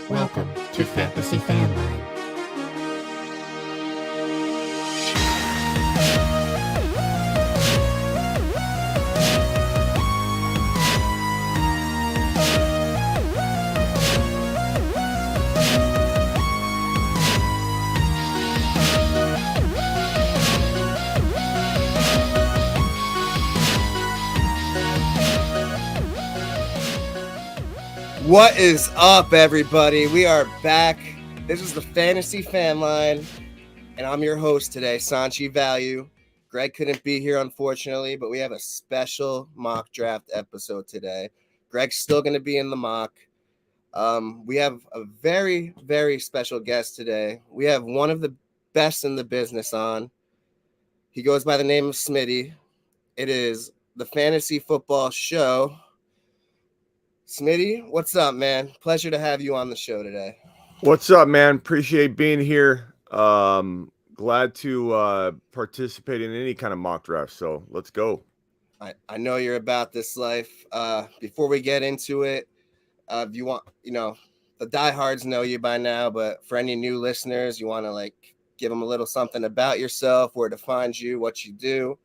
Welcome to Fantasy Fanline. What is up, everybody? We are back. This is the Fantasy Fan Line, and I'm your host today, Sanchi Value. Greg couldn't be here, unfortunately, but we have a special mock draft episode today. Greg's still going to be in the mock. We have a very, very special guest today. We have one of the best in the business on. He goes by the name of Smitty. It is the Fantasy Football Show. Smitty, what's up, man? Pleasure to have you on the show today. What's up, man? Appreciate being here. Glad to participate in any kind of mock draft. So let's go. I know you're about this life. Before we get into it, if you want, the diehards know you by now, but for any new listeners, you want to give them a little something about yourself, where to find you, what you do.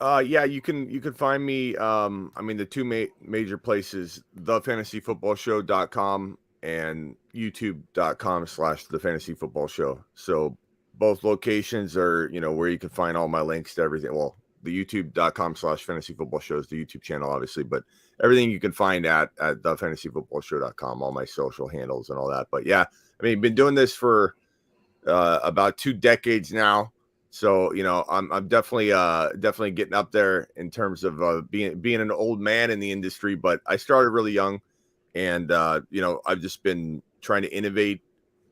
Yeah, you can find me. The two major places: thefantasyfootballshow.com and youtube.com/thefantasyfootballshow. So both locations are, where you can find all my links to everything. Well, the youtube.com/fantasyfootballshow is the YouTube channel, obviously, but everything you can find at thefantasyfootballshow.com, all my social handles and all that. But yeah, been doing this for about 2 decades now. So, I'm definitely getting up there in terms of being an old man in the industry, but I started really young, and I've just been trying to innovate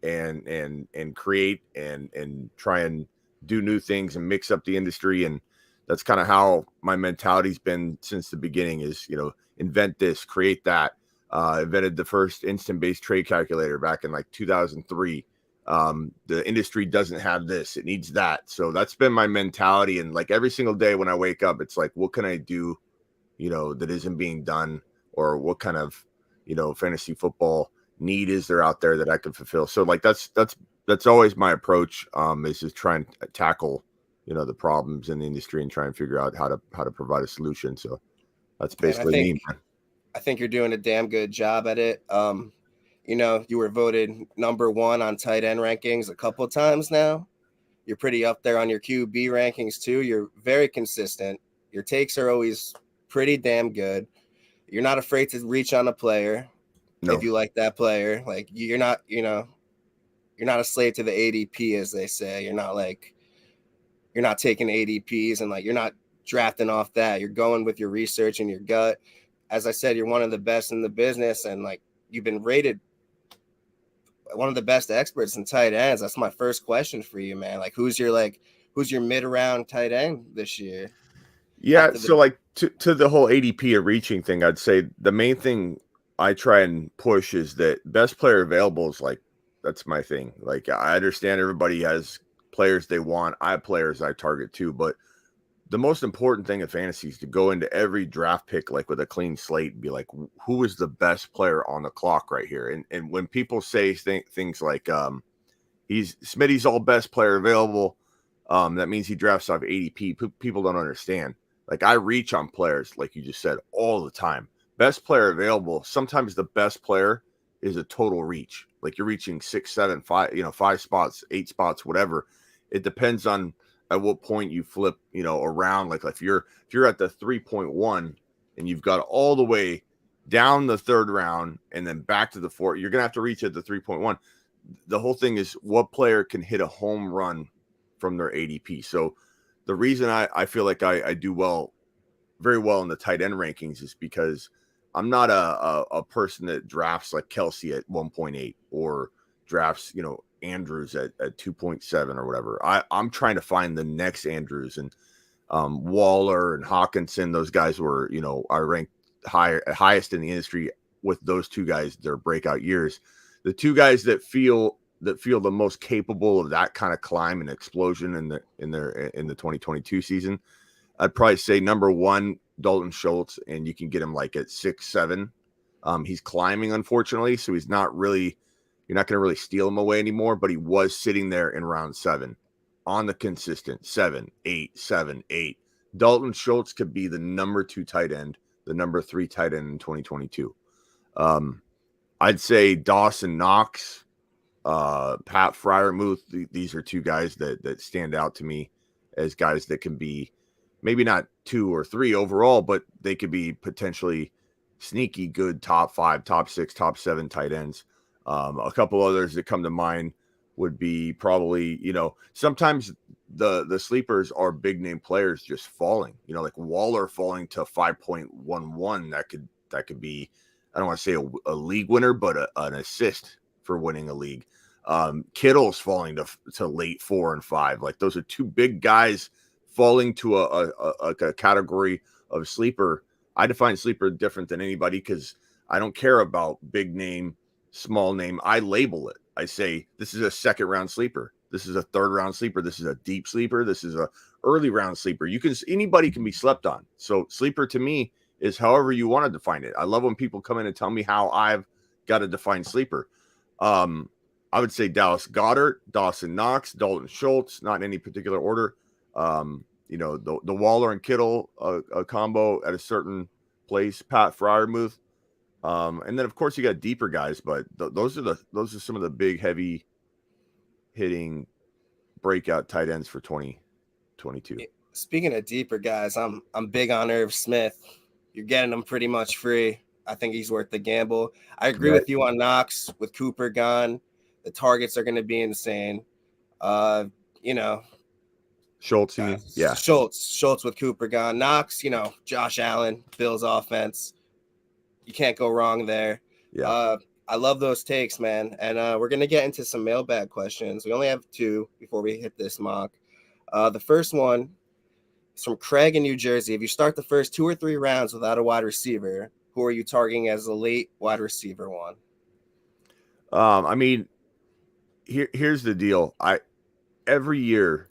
and create and try and do new things and mix up the industry. And that's kind of how my mentality's been since the beginning is, invent this, create that. Invented the first instant-based trade calculator back in 2003. The industry doesn't have this, it needs that. So that's been my mentality. And every single day when I wake up, it's what can I do, that isn't being done, or what kind of, fantasy football need is there out there that I can fulfill. So that's always my approach, is just trying to tackle, the problems in the industry and try and figure out how to provide a solution. So that's basically me. I think you're doing a damn good job at it. You were voted number 1 on tight end rankings a couple of times now. You're pretty up there on your QB rankings too. You're very consistent. Your takes are always pretty damn good. You're not afraid to reach on a player. No. If you like that player. You're not a slave to the ADP, as they say. You're not taking ADPs and you're not drafting off that. You're going with your research and your gut. As I said, you're one of the best in the business, and you've been rated one of the best experts in tight ends. That's my first question for you, man. Who's your mid-round tight end this year? Yeah, so to the whole ADP of reaching thing, I'd say the main thing I try and push is that best player available is that's my thing. I understand everybody has players they want. I have players I target too, but the most important thing in fantasy is to go into every draft pick with a clean slate and be who is the best player on the clock right here? And when people say things like Smitty's all best player available, that means he drafts off ADP. People don't understand. I reach on players, like you just said, all the time. Best player available. Sometimes the best player is a total reach. You're reaching 6, 7, 5, 5 spots, 8 spots, whatever. It depends on at what point you flip, around. If you're at the 3.1 and you've got all the way down the 3rd round and then back to the 4th, you're going to have to reach at the 3.1. The whole thing is what player can hit a home run from their ADP. So the reason I feel like I do very well in the tight end rankings is because I'm not a person that drafts Kelsey at 1.8 or drafts, Andrews at 2.7 or whatever. I'm trying to find the next Andrews, and Waller and Hawkinson. Those guys were, I ranked highest in the industry with those two guys, their breakout years. The two guys that feel the most capable of that kind of climb and explosion in the 2022 season, I'd probably say number 1, Dalton Schultz, and you can get him at 6, 7. He's climbing, unfortunately, so you're not going to really steal him away anymore, but he was sitting there in round 7 on the consistent 7, 8, 7, 8. Dalton Schultz could be the number 2 tight end, the number 3 tight end in 2022. I'd say Dawson Knox, Pat Fryermuth. These are 2 guys that stand out to me as guys that can be maybe not 2 or 3 overall, but they could be potentially sneaky good top 5, top 6, top 7 tight ends. A couple others that come to mind would be probably, sometimes the sleepers are big name players just falling, like Waller falling to 5.11. That could be, I don't want to say a league winner, but an assist for winning a league. Kittle's falling to late 4 and 5. Like those are 2 big guys falling to a category of sleeper. I define sleeper different than anybody because I don't care about big name, small name. I label it. I say this is a 2nd round sleeper. This is a 3rd round sleeper. This is a deep sleeper. This is a early round sleeper. Anybody can be slept on. So sleeper to me is however you want to define it. I love when people come in and tell me how I've got to define sleeper. I would say Dallas Goedert, Dawson Knox, Dalton Schultz, not in any particular order. The Waller and Kittle a combo at a certain place, Pat Fryermuth. And then of course you got deeper guys, but those are some of the big heavy hitting breakout tight ends for 2022. Speaking of deeper guys, I'm big on Irv Smith. You're getting him pretty much free. I think he's worth the gamble. I agree with you on Knox. With Cooper gone, the targets are going to be insane. Schultz, you mean? Yeah. Schultz with Cooper gone. Knox, Josh Allen, Bills offense. You can't go wrong there. Yeah. I love those takes, man. And we're going to get into some mailbag questions. We only have 2 before we hit this mock. The first one is from Craig in New Jersey. If you start the first 2 or 3 rounds without a wide receiver, who are you targeting as a late wide receiver one? Here's the deal. Every year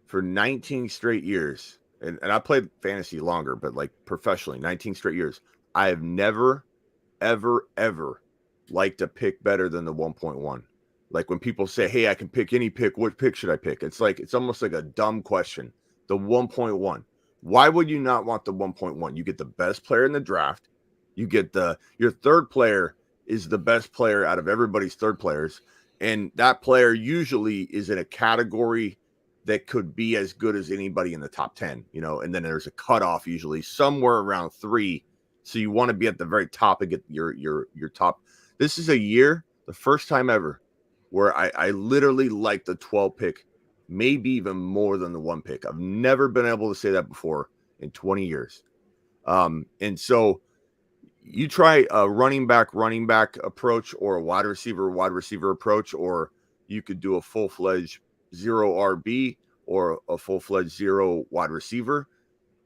for 19 straight years, and I played fantasy longer, but like professionally, 19 straight years, I have never, ever, ever liked a pick better than the 1.1. Like when people say, hey, I can pick any pick, what pick should I pick? It's almost like a dumb question. The 1.1. Why would you not want the 1.1? You get the best player in the draft. You get your third player is the best player out of everybody's third players. And that player usually is in a category that could be as good as anybody in the top 10, and then there's a cutoff usually somewhere around 3. So you want to be at the very top and get your top. This is a year, the first time ever, where I literally like the 12 pick, maybe even more than the 1 pick. I've never been able to say that before in 20 years. And so you try a running back approach or a wide receiver approach, or you could do a full-fledged 0 RB or a full-fledged 0 wide receiver,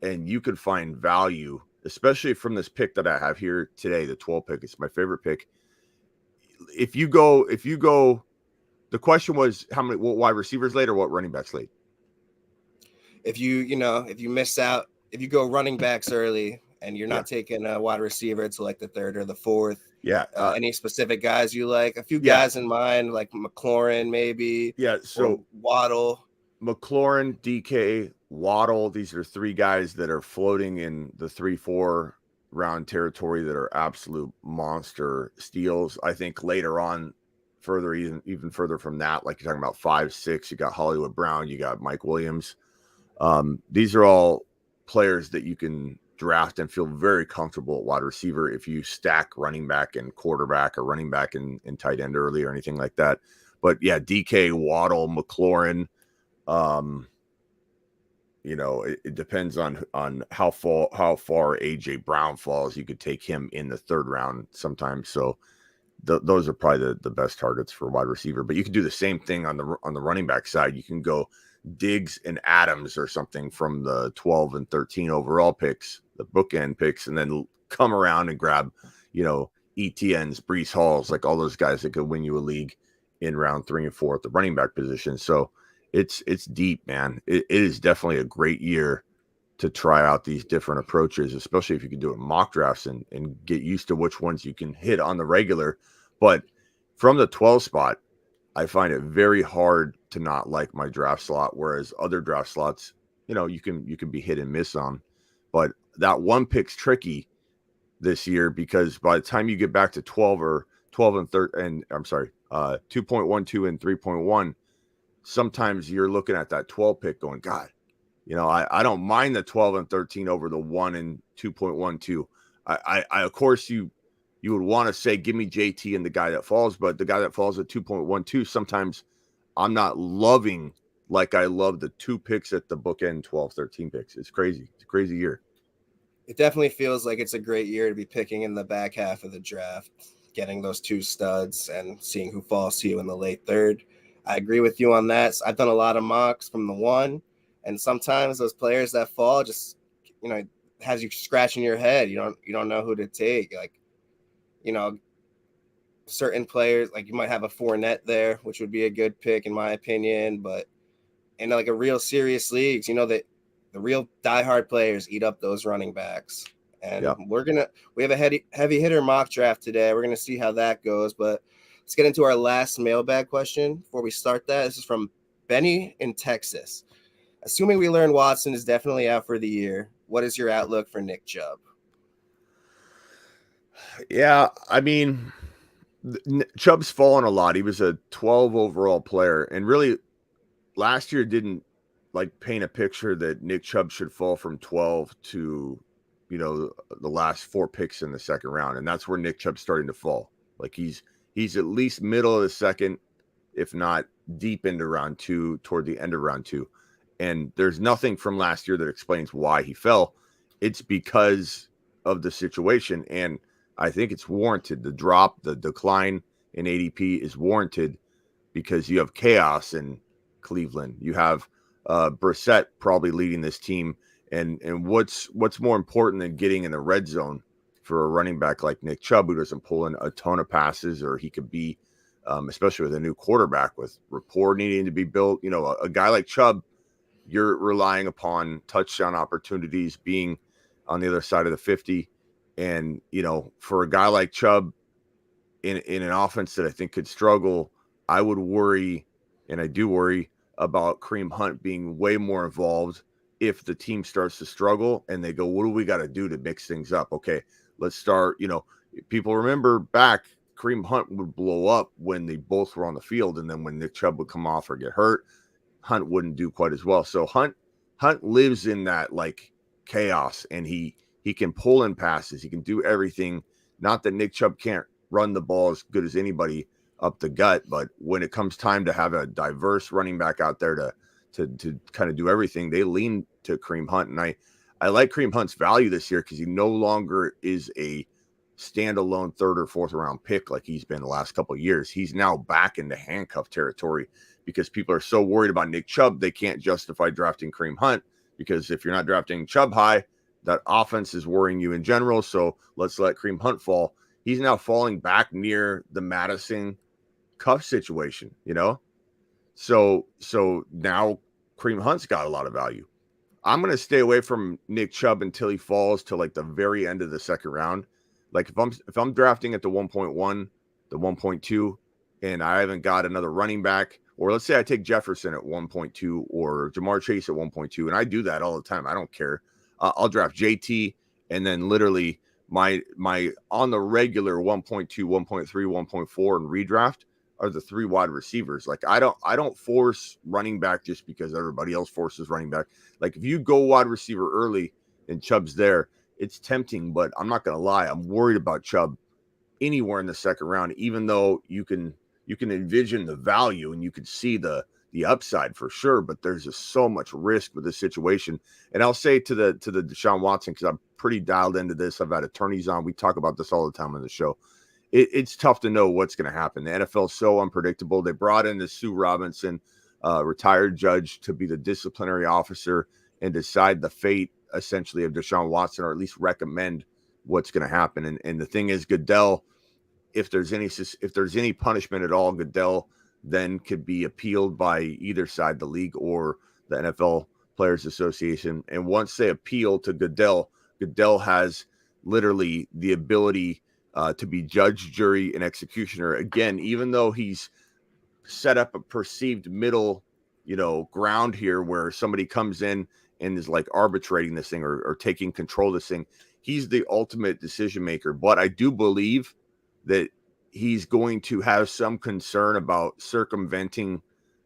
and you could find value, especially from this pick that I have here today, the 12 pick. It's my favorite pick. If you go, the question was what wide receivers late or what running backs late? If you miss out, if you go running backs early and you're not taking a wide receiver to like the 3rd or the 4th. Yeah. Any specific guys you like? A few guys in mind, like McLaurin, maybe. Yeah. So Waddle. McLaurin, DK, Waddle. These are 3 guys that are floating in the 3-4 round territory that are absolute monster steals. I think later on, even further from that, like you're talking about 5, 6, you got Hollywood Brown, you got Mike Williams. These are all players that you can draft and feel very comfortable at wide receiver if you stack running back and quarterback or running back and tight end early or anything like that. But yeah, DK, Waddle, McLaurin. It depends on how far AJ Brown falls. You could take him in the 3rd round sometimes. So those are probably the best targets for wide receiver. But you can do the same thing on the running back side. You can go Diggs and Adams or something from the 12 and 13 overall picks, the bookend picks, and then come around and grab, ETNs, Breece Halls, like all those guys that could win you a league in round 3 and 4 at the running back position. So it's deep, man. It is definitely a great year to try out these different approaches, especially if you can do it in mock drafts and get used to which ones you can hit on the regular. But from the 12 spot, I find it very hard to not like my draft slot, whereas other draft slots, you can be hit and miss on. But that one pick's tricky this year because by the time you get back to 12 or 12 and 13, and I'm sorry, 2.12 and 3.1, sometimes you're looking at that 12 pick going, God, I don't mind the 12 and 13 over the 1 and 2.12. I of course you would want to say, give me JT and the guy that falls, but the guy that falls at 2.12, sometimes I'm not loving like I love the 2 picks at the bookend 12, 13 picks. It's crazy. It's a crazy year. It definitely feels like it's a great year to be picking in the back half of the draft, getting those 2 studs and seeing who falls to you in the late third. I agree with you on that. I've done a lot of mocks from the 1, and sometimes those players that fall just, has you scratching your head. You don't know who to take. Like, certain players, like you might have a Fournette there, which would be a good pick in my opinion, but in like a real serious leagues, that the real diehard players eat up those running backs. And we have a heavy hitter mock draft today. We're going to see how that goes, but let's get into our last mailbag question before we start that. This is from Benny in Texas. Assuming we learn Watson is definitely out for the year, what is your outlook for Nick Chubb? Yeah, I mean, Chubb's fallen a lot. He was a 12 overall player, and really last year didn't paint a picture that Nick Chubb should fall from 12 to, the last 4 picks in the second round. And that's where Nick Chubb's starting to fall. Like he's at least middle of the second, if not deep into round 2, toward the end of round 2. And there's nothing from last year that explains why he fell. It's because of the situation. And I think it's warranted. The decline in ADP is warranted because you have chaos in Cleveland. You have Brissett probably leading this team. And what's more important than getting in the red zone for a running back like Nick Chubb, who doesn't pull in a ton of passes, or he could be, especially with a new quarterback with rapport needing to be built. A guy like Chubb, you're relying upon touchdown opportunities, being on the other side of the 50. And, for a guy like Chubb in an offense that I think could struggle, I would worry, and I do worry, about Kareem Hunt being way more involved if the team starts to struggle and they go, what do we got to do to mix things up? Okay, let's start. People remember back, Kareem Hunt would blow up when they both were on the field. And then when Nick Chubb would come off or get hurt, Hunt wouldn't do quite as well. So Hunt lives in that chaos, and he can pull in passes. He can do everything. Not that Nick Chubb can't run the ball as good as anybody up the gut, but when it comes time to have a diverse running back out there to kind of do everything, they lean to Kareem Hunt. And I like Kareem Hunt's value this year because he no longer is a standalone 3rd or 4th round pick like he's been the last couple of years. He's now back into handcuff territory because people are so worried about Nick Chubb, they can't justify drafting Kareem Hunt, because if you're not drafting Chubb high, that offense is worrying you in general. So let's let Kareem Hunt fall. He's now falling back near the Madison cuff situation, So now Kareem Hunt's got a lot of value. I'm going to stay away from Nick Chubb until he falls to the very end of the second round. If I'm drafting at the 1.1, the 1.2, and I haven't got another running back, or let's say I take Jefferson at 1.2 or Jamar Chase at 1.2, and I do that all the time. I don't care. I'll draft JT, and then literally my on the regular 1.2, 1.3, 1.4 and redraft are the 3 wide receivers. I don't force running back just because everybody else forces running back. If you go wide receiver early and Chubb's there, it's tempting, but I'm not going to lie. I'm worried about Chubb anywhere in the second round, even though you can envision the value and you can see the upside for sure, but there's just so much risk with this situation. And I'll say to the Deshaun Watson, because I'm pretty dialed into this. I've had attorneys on. We talk about this all the time on the show. It's tough to know what's going to happen. The NFL is so unpredictable. They brought in the Sue Robinson, retired judge, to be the disciplinary officer and decide the fate, essentially, of Deshaun Watson, or at least recommend what's going to happen. And the thing is, Goodell, if there's any punishment at all, Goodell then could be appealed by either side, the league or the NFL, Players Association. And once they appeal to Goodell, Goodell has literally the ability to be judge, jury, and executioner. Again, even though he's set up a perceived middle, ground here where somebody comes in and is like arbitrating this thing or taking control of this thing, he's the ultimate decision maker. But I do believe that he's going to have some concern about circumventing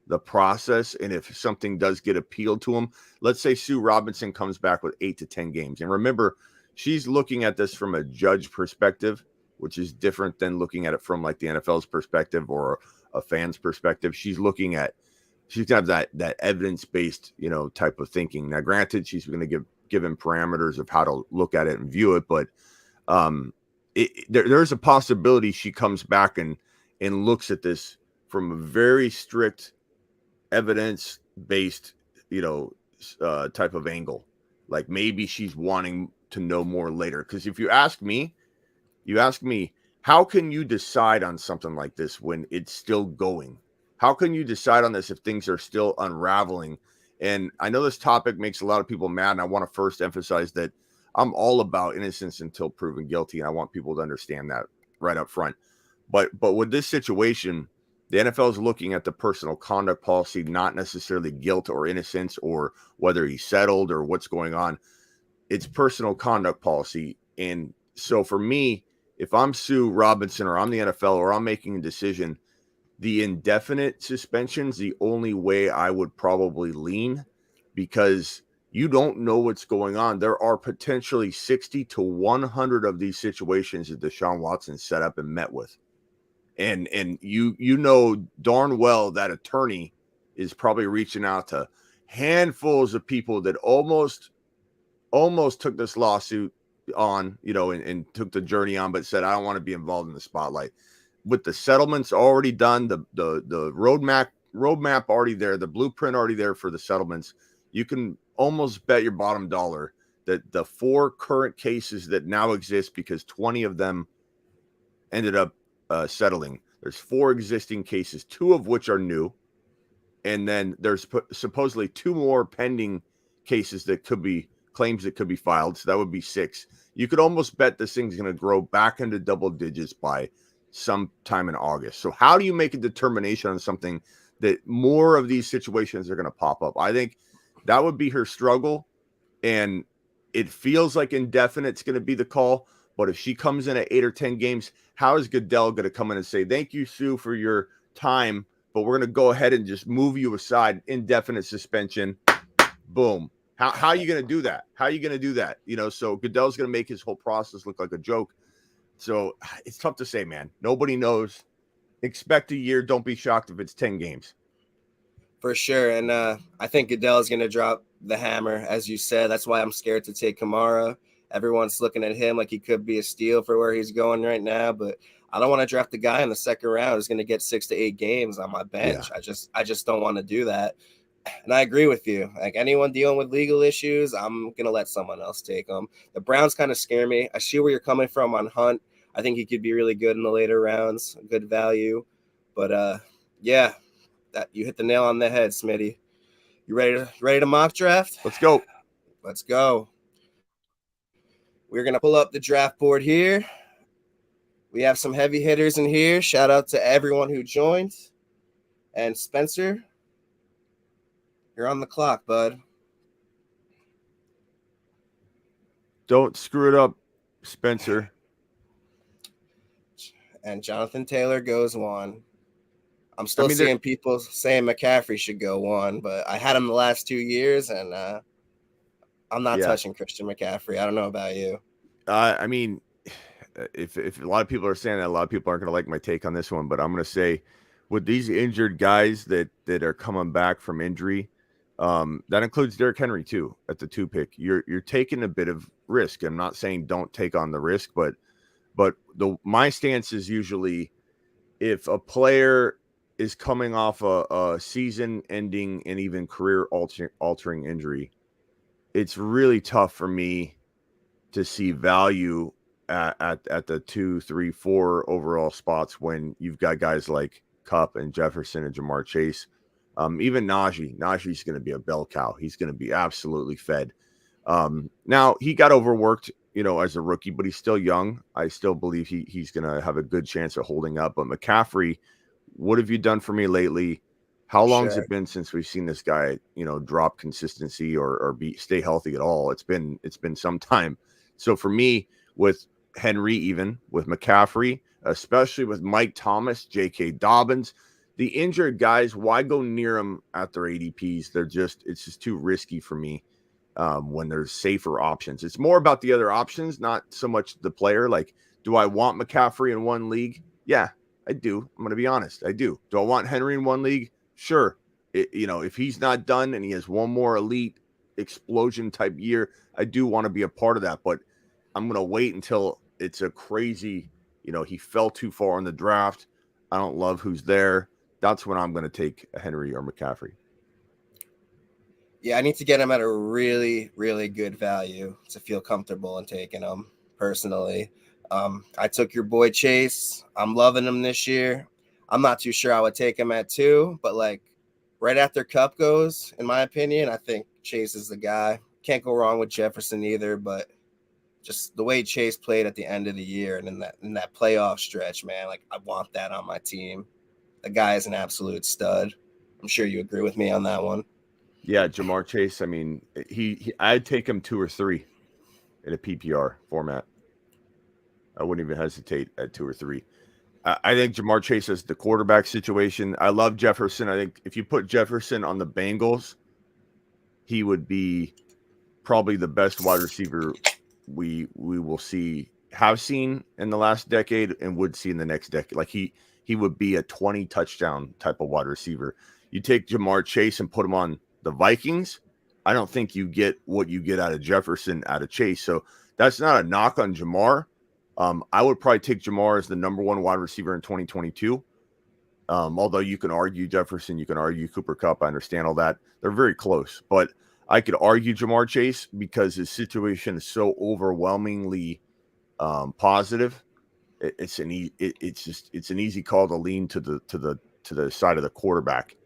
the process. And if something does get appealed to him, let's say Sue Robinson comes back with 8 to 10 games. And remember, she's looking at this from a judge perspective, which is different than looking at it from like the NFL's perspective or a fan's perspective. She's going to have that evidence-based, type of thinking. Now, granted, she's going to give him parameters of how to look at it and view it, but there's a possibility she comes back and looks at this from a very strict evidence-based, type of angle. Like maybe she's wanting to know more later. Because if you ask me, how can you decide on something like this when it's still going? How can you decide on this if things are still unraveling? And I know this topic makes a lot of people mad, and I want to first emphasize that I'm all about innocence until proven guilty, and I want people to understand that right up front. But with this situation, the NFL is looking at the personal conduct policy, not necessarily guilt or innocence or whether he settled or what's going on. It's personal conduct policy. And so for me, if I'm Sue Robinson or I'm the NFL or I'm making a decision, the indefinite suspension's the only way I would probably lean, because you don't know what's going on. There are potentially 60 to 100 of these situations that Deshaun Watson set up and met with. And you know darn well that attorney is probably reaching out to handfuls of people that almost took this lawsuit on, and took the journey on, but said, I don't want to be involved in the spotlight. With the settlements already done, the roadmap already there, the blueprint already there for the settlements, you can almost bet your bottom dollar that the 4 current cases that now exist, because 20 of them ended up settling. There's 4 existing cases, 2 of which are new. And then there's supposedly 2 more pending cases that could be claims that could be filed. So that would be 6. You could almost bet this thing's going to grow back into double digits by sometime in August. So how do you make a determination on something that more of these situations are going to pop up? I think that would be her struggle. And it feels like indefinite's going to be the call. But if she comes in at 8 or 10 games, how is Goodell going to come in and say, thank you, Sue, for your time, but we're going to go ahead and just move you aside, indefinite suspension, boom. How are you going to do that? How are you going to do that? So Goodell's going to make his whole process look like a joke. So it's tough to say, man. Nobody knows. Expect a year. Don't be shocked if it's 10 games. For sure. And I think Goodell is going to drop the hammer, as you said. That's why I'm scared to take Kamara. Everyone's looking at him like he could be a steal for where he's going right now. But I don't want to draft the guy in the second round who's going to get 6 to 8 games on my bench. Yeah. I just don't want to do that. And I agree with you. Like anyone dealing with legal issues, I'm going to let someone else take them. The Browns kind of scare me. I see where you're coming from on Hunt. I think he could be really good in the later rounds, good value. But yeah, you hit the nail on the head, Smitty. You ready to mock draft? Let's go. Let's go. We're going to pull up the draft board here. We have some heavy hitters in here. Shout out to everyone who joined. And Spencer, you're on the clock, bud. Don't screw it up, Spencer. And Jonathan Taylor goes 1. I'm still seeing people saying McCaffrey should go 1, but I had him the last 2 years, and I'm not touching Christian McCaffrey. I don't know about you. I mean, if a lot of people are saying that, a lot of people aren't going to like my take on this one, but I'm going to say with these injured guys that are coming back from injury, that includes Derrick Henry too at the 2 pick. You're taking a bit of risk. I'm not saying don't take on the risk, but my stance is usually if a player is coming off a season-ending and even career-altering injury, it's really tough for me to see value at the 2, 3, 4 overall spots when you've got guys like Kupp and Jefferson and Jamar Chase Even Najee's going to be a bell cow. He's going to be absolutely fed. Now he got overworked, as a rookie, but he's still young. I still believe he's going to have a good chance of holding up. But McCaffrey, what have you done for me lately? How long has it been since we've seen this guy, drop consistency or stay healthy at all? It's been some time. So for me, with Henry, even with McCaffrey, especially with Mike Thomas, J.K. Dobbins, the injured guys, why go near them at their ADPs? It's just too risky for me. When there's safer options, it's more about the other options, not so much the player. Like, do I want McCaffrey in one league? Yeah, I do. I'm going to be honest. I do. Do I want Henry in one league? Sure. If he's not done and he has one more elite explosion type year, I do want to be a part of that. But I'm going to wait until it's a crazy, he fell too far in the draft. I don't love who's there. That's when I'm going to take a Henry or McCaffrey. Yeah, I need to get him at a really, really good value to feel comfortable in taking him personally. I took your boy Chase. I'm loving him this year. I'm not too sure I would take him at 2, but like right after Cup goes, in my opinion, I think Chase is the guy. Can't go wrong with Jefferson either, but just the way Chase played at the end of the year and in that playoff stretch, man, like I want that on my team. The guy is an absolute stud. I'm sure you agree with me on that one. Yeah, Jamar Chase. I mean, I'd take him 2 or 3 in a PPR format. I wouldn't even hesitate at 2 or 3. I think Jamar Chase is the quarterback situation. I love Jefferson. I think if you put Jefferson on the Bengals, he would be probably the best wide receiver we will have seen in the last decade and would see in the next decade. Like he would be a 20 touchdown type of wide receiver. You take Jamar Chase and put him on the Vikings, I don't think you get what you get out of Jefferson out of Chase. So that's not a knock on Jamar. I would probably take Jamar as the number 1 wide receiver in 2022. Although you can argue Jefferson, you can argue Cooper Kupp. I understand all that. They're very close, but I could argue Jamar Chase because his situation is so overwhelmingly positive. It's an easy call to lean to the side of the quarterback.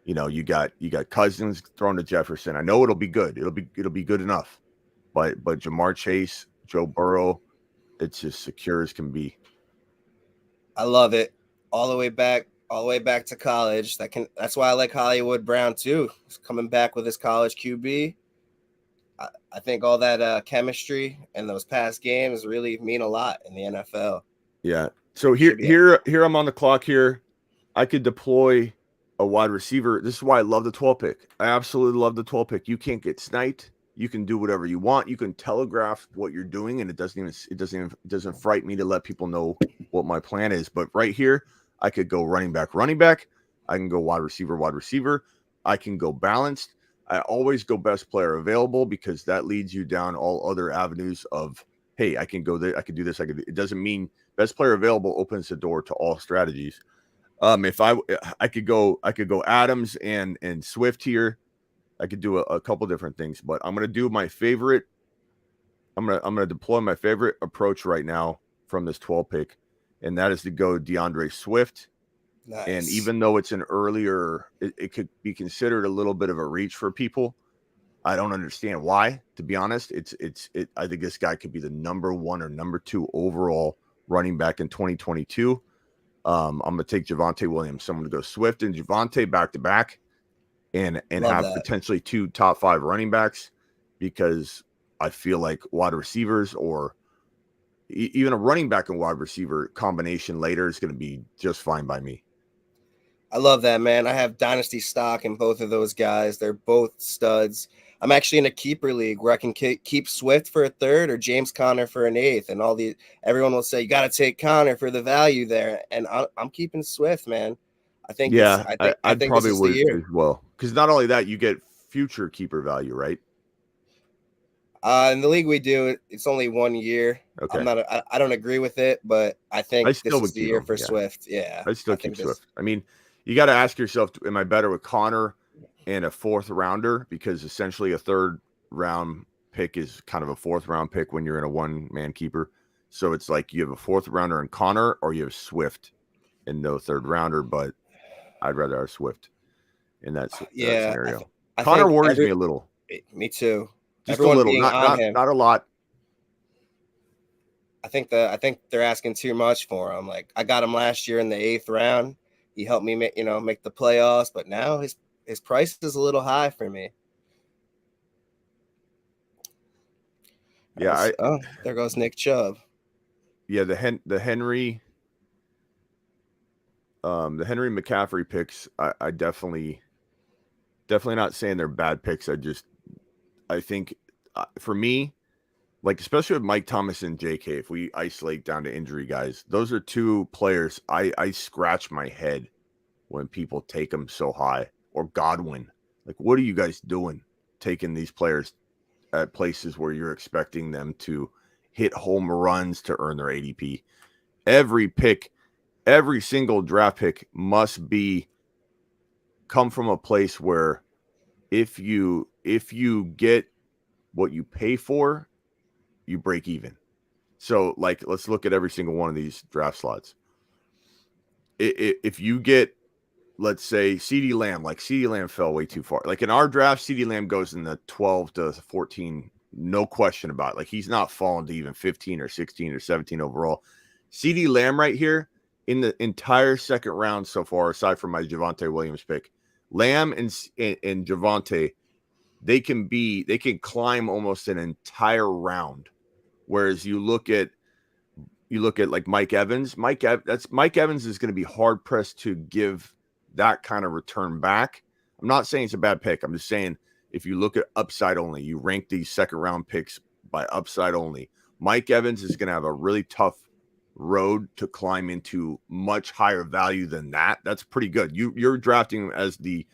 You got Cousins thrown to Jefferson. I know it'll be good. It'll be good enough. But Jamar Chase, Joe Burrow, it's just secure as can be. I love it. All the way back to college. That's why I like Hollywood Brown too. He's coming back with his college QB. I think all that chemistry and those past games really mean a lot in the NFL. Yeah. So here I'm on the clock here. I could deploy a wide receiver. This is why I love the 12 pick. I absolutely love the 12 pick. You can't get sniped. You can do whatever you want. You can telegraph what you're doing, and it doesn't frighten me to let people know what my plan is. But right here, I could go running back. I can go wide receiver. I can go balanced. I always go best player available because that leads you down all other avenues of, hey, I can go there. I can do this. It doesn't mean best player available opens the door to all strategies. If I could go Adams and Swift here. I could do a couple different things, but I'm gonna do my favorite. I'm gonna deploy my favorite approach right now from this 12 pick, and that is to go DeAndre Swift. Nice. And even though it's an earlier, it could be considered a little bit of a reach for people. I don't understand why, to be honest. I think this guy could be the number 1 or number 2 overall running back in 2022. I'm gonna take Javonte Williams. So I'm gonna go Swift and Javonte back to back. And have potentially 2 top 5 running backs, because I feel like wide receivers or even a running back and wide receiver combination later is going to be just fine by me. I love that, man. I have dynasty stock in both of those guys. They're both studs. I'm actually in a keeper league where I can keep Swift for a 3rd or James Conner for an 8th, and everyone will say you got to take Conner for the value there, and I'm keeping Swift, man. I think I think probably would as well, because not only that, you get future keeper value, right? In the league we do, it's only 1 year. Okay. I don't agree with it, but I think this is the year for Swift. Yeah, I still keep Swift. I mean, you got to ask yourself, am I better with Connor and a 4th rounder? Because essentially a 3rd round pick is kind of a 4th round pick when you're in a 1-man keeper. So it's like you have a 4th rounder in Connor, or you have Swift and no 3rd rounder, but I'd rather have Swift. in that Yeah, scenario. I Connor think worries me a little. Me too. Just Everyone a little, being on him. not a lot. I think they're asking too much for him. Like, I got him last year in the 8th round. He helped me make the playoffs, but now his price is a little high for me. Yeah, there goes Nick Chubb. Yeah, the Henry McCaffrey picks, I definitely not saying they're bad picks. I think for me, like especially with Mike Thomas and JK, if we isolate down to injury guys, those are two players I scratch my head when people take them so high. Or Godwin. Like, what are you guys doing taking these players at places where you're expecting them to hit home runs to earn their ADP? Every single draft pick must come from a place where if you get what you pay for, you break even. So, like, let's look at every single one of these draft slots. If you get, let's say, CeeDee Lamb, like CeeDee Lamb fell way too far. Like in our draft, CeeDee Lamb goes in the 12 to 14, no question about it. Like he's not falling to even 15 or 16 or 17 overall. CeeDee Lamb right here in the entire second round so far, aside from my Javonte Williams pick, Lamb and Javonte, they can climb almost an entire round. Whereas you look at like Mike Evans. Mike Evans is going to be hard pressed to give that kind of return back. I'm not saying it's a bad pick. I'm just saying if you look at upside only, you rank these second round picks by upside only. Mike Evans is going to have a really tough road to climb into much higher value than that. That's pretty good. You're drafting him as the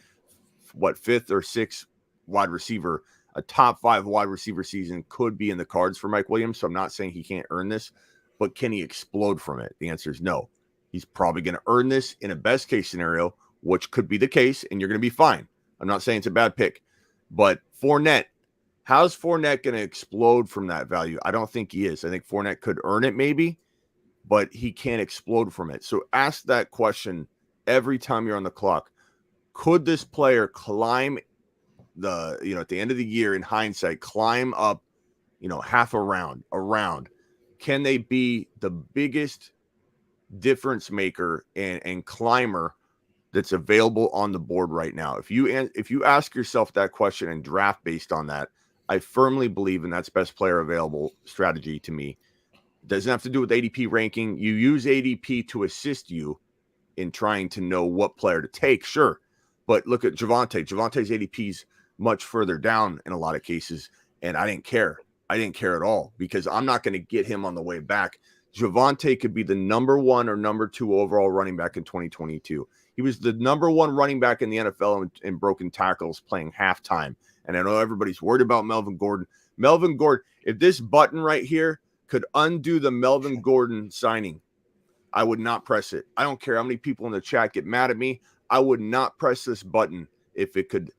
5th or 6th wide receiver. A top 5 wide receiver season could be in the cards for Mike Williams. So I'm not saying he can't earn this, but can he explode from it? The answer is no. He's probably going to earn this in a best case scenario, which could be the case, and you're going to be fine. I'm not saying it's a bad pick, but Fournette, how's Fournette going to explode from that value? I don't think he is. I think Fournette could earn it maybe, but he can't explode from it. So ask that question every time you're on the clock. Could this player climb at the end of the year in hindsight, climb up, half a round? Can they be the biggest difference maker and climber that's available on the board right now? If you ask yourself that question and draft based on that, I firmly believe in that's best player available strategy to me. It doesn't have to do with ADP ranking. You use ADP to assist you in trying to know what player to take, sure. But look at Javonte. Javonte's ADP's much further down in a lot of cases, and I didn't care. I didn't care at all because I'm not going to get him on the way back. Javonte could be the number 1 or number 2 overall running back in 2022. He was the number 1 running back in the NFL in broken tackles playing halftime. And I know everybody's worried about Melvin Gordon. Melvin Gordon, if this button right here could undo the Melvin Gordon signing, I would not press it. I don't care how many people in the chat get mad at me. I would not press this button if it could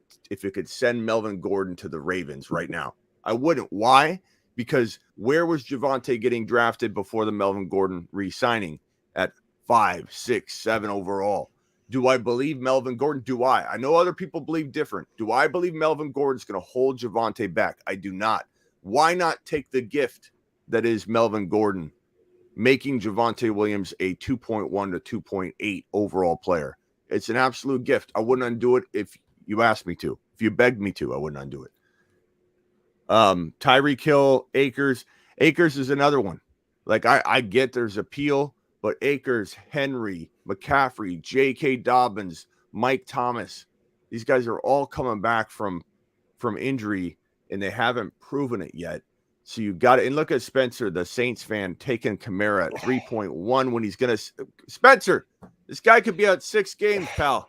send Melvin Gordon to the Ravens right now. I wouldn't. Why? Because where was Javonte getting drafted before the Melvin Gordon re-signing at 5, 6, 7 overall? Do I believe Melvin Gordon? Do I? I know other people believe different. Do I believe Melvin Gordon's going to hold Javonte back? I do not. Why not take the gift that is Melvin Gordon, making Javonte Williams a 2.1 to 2.8 overall player? It's an absolute gift. I wouldn't undo it if you asked me to. If you begged me to, I wouldn't undo it. Tyreek Hill, Akers. Akers is another one. Like, I get there's appeal, but Akers, Henry, McCaffrey, J.K. Dobbins, Mike Thomas, these guys are all coming back from injury, and they haven't proven it yet. So you got it. And look at Spencer, the Saints fan, taking Kamara at 3.1 when he's going to – Spencer, this guy could be out 6 games, pal.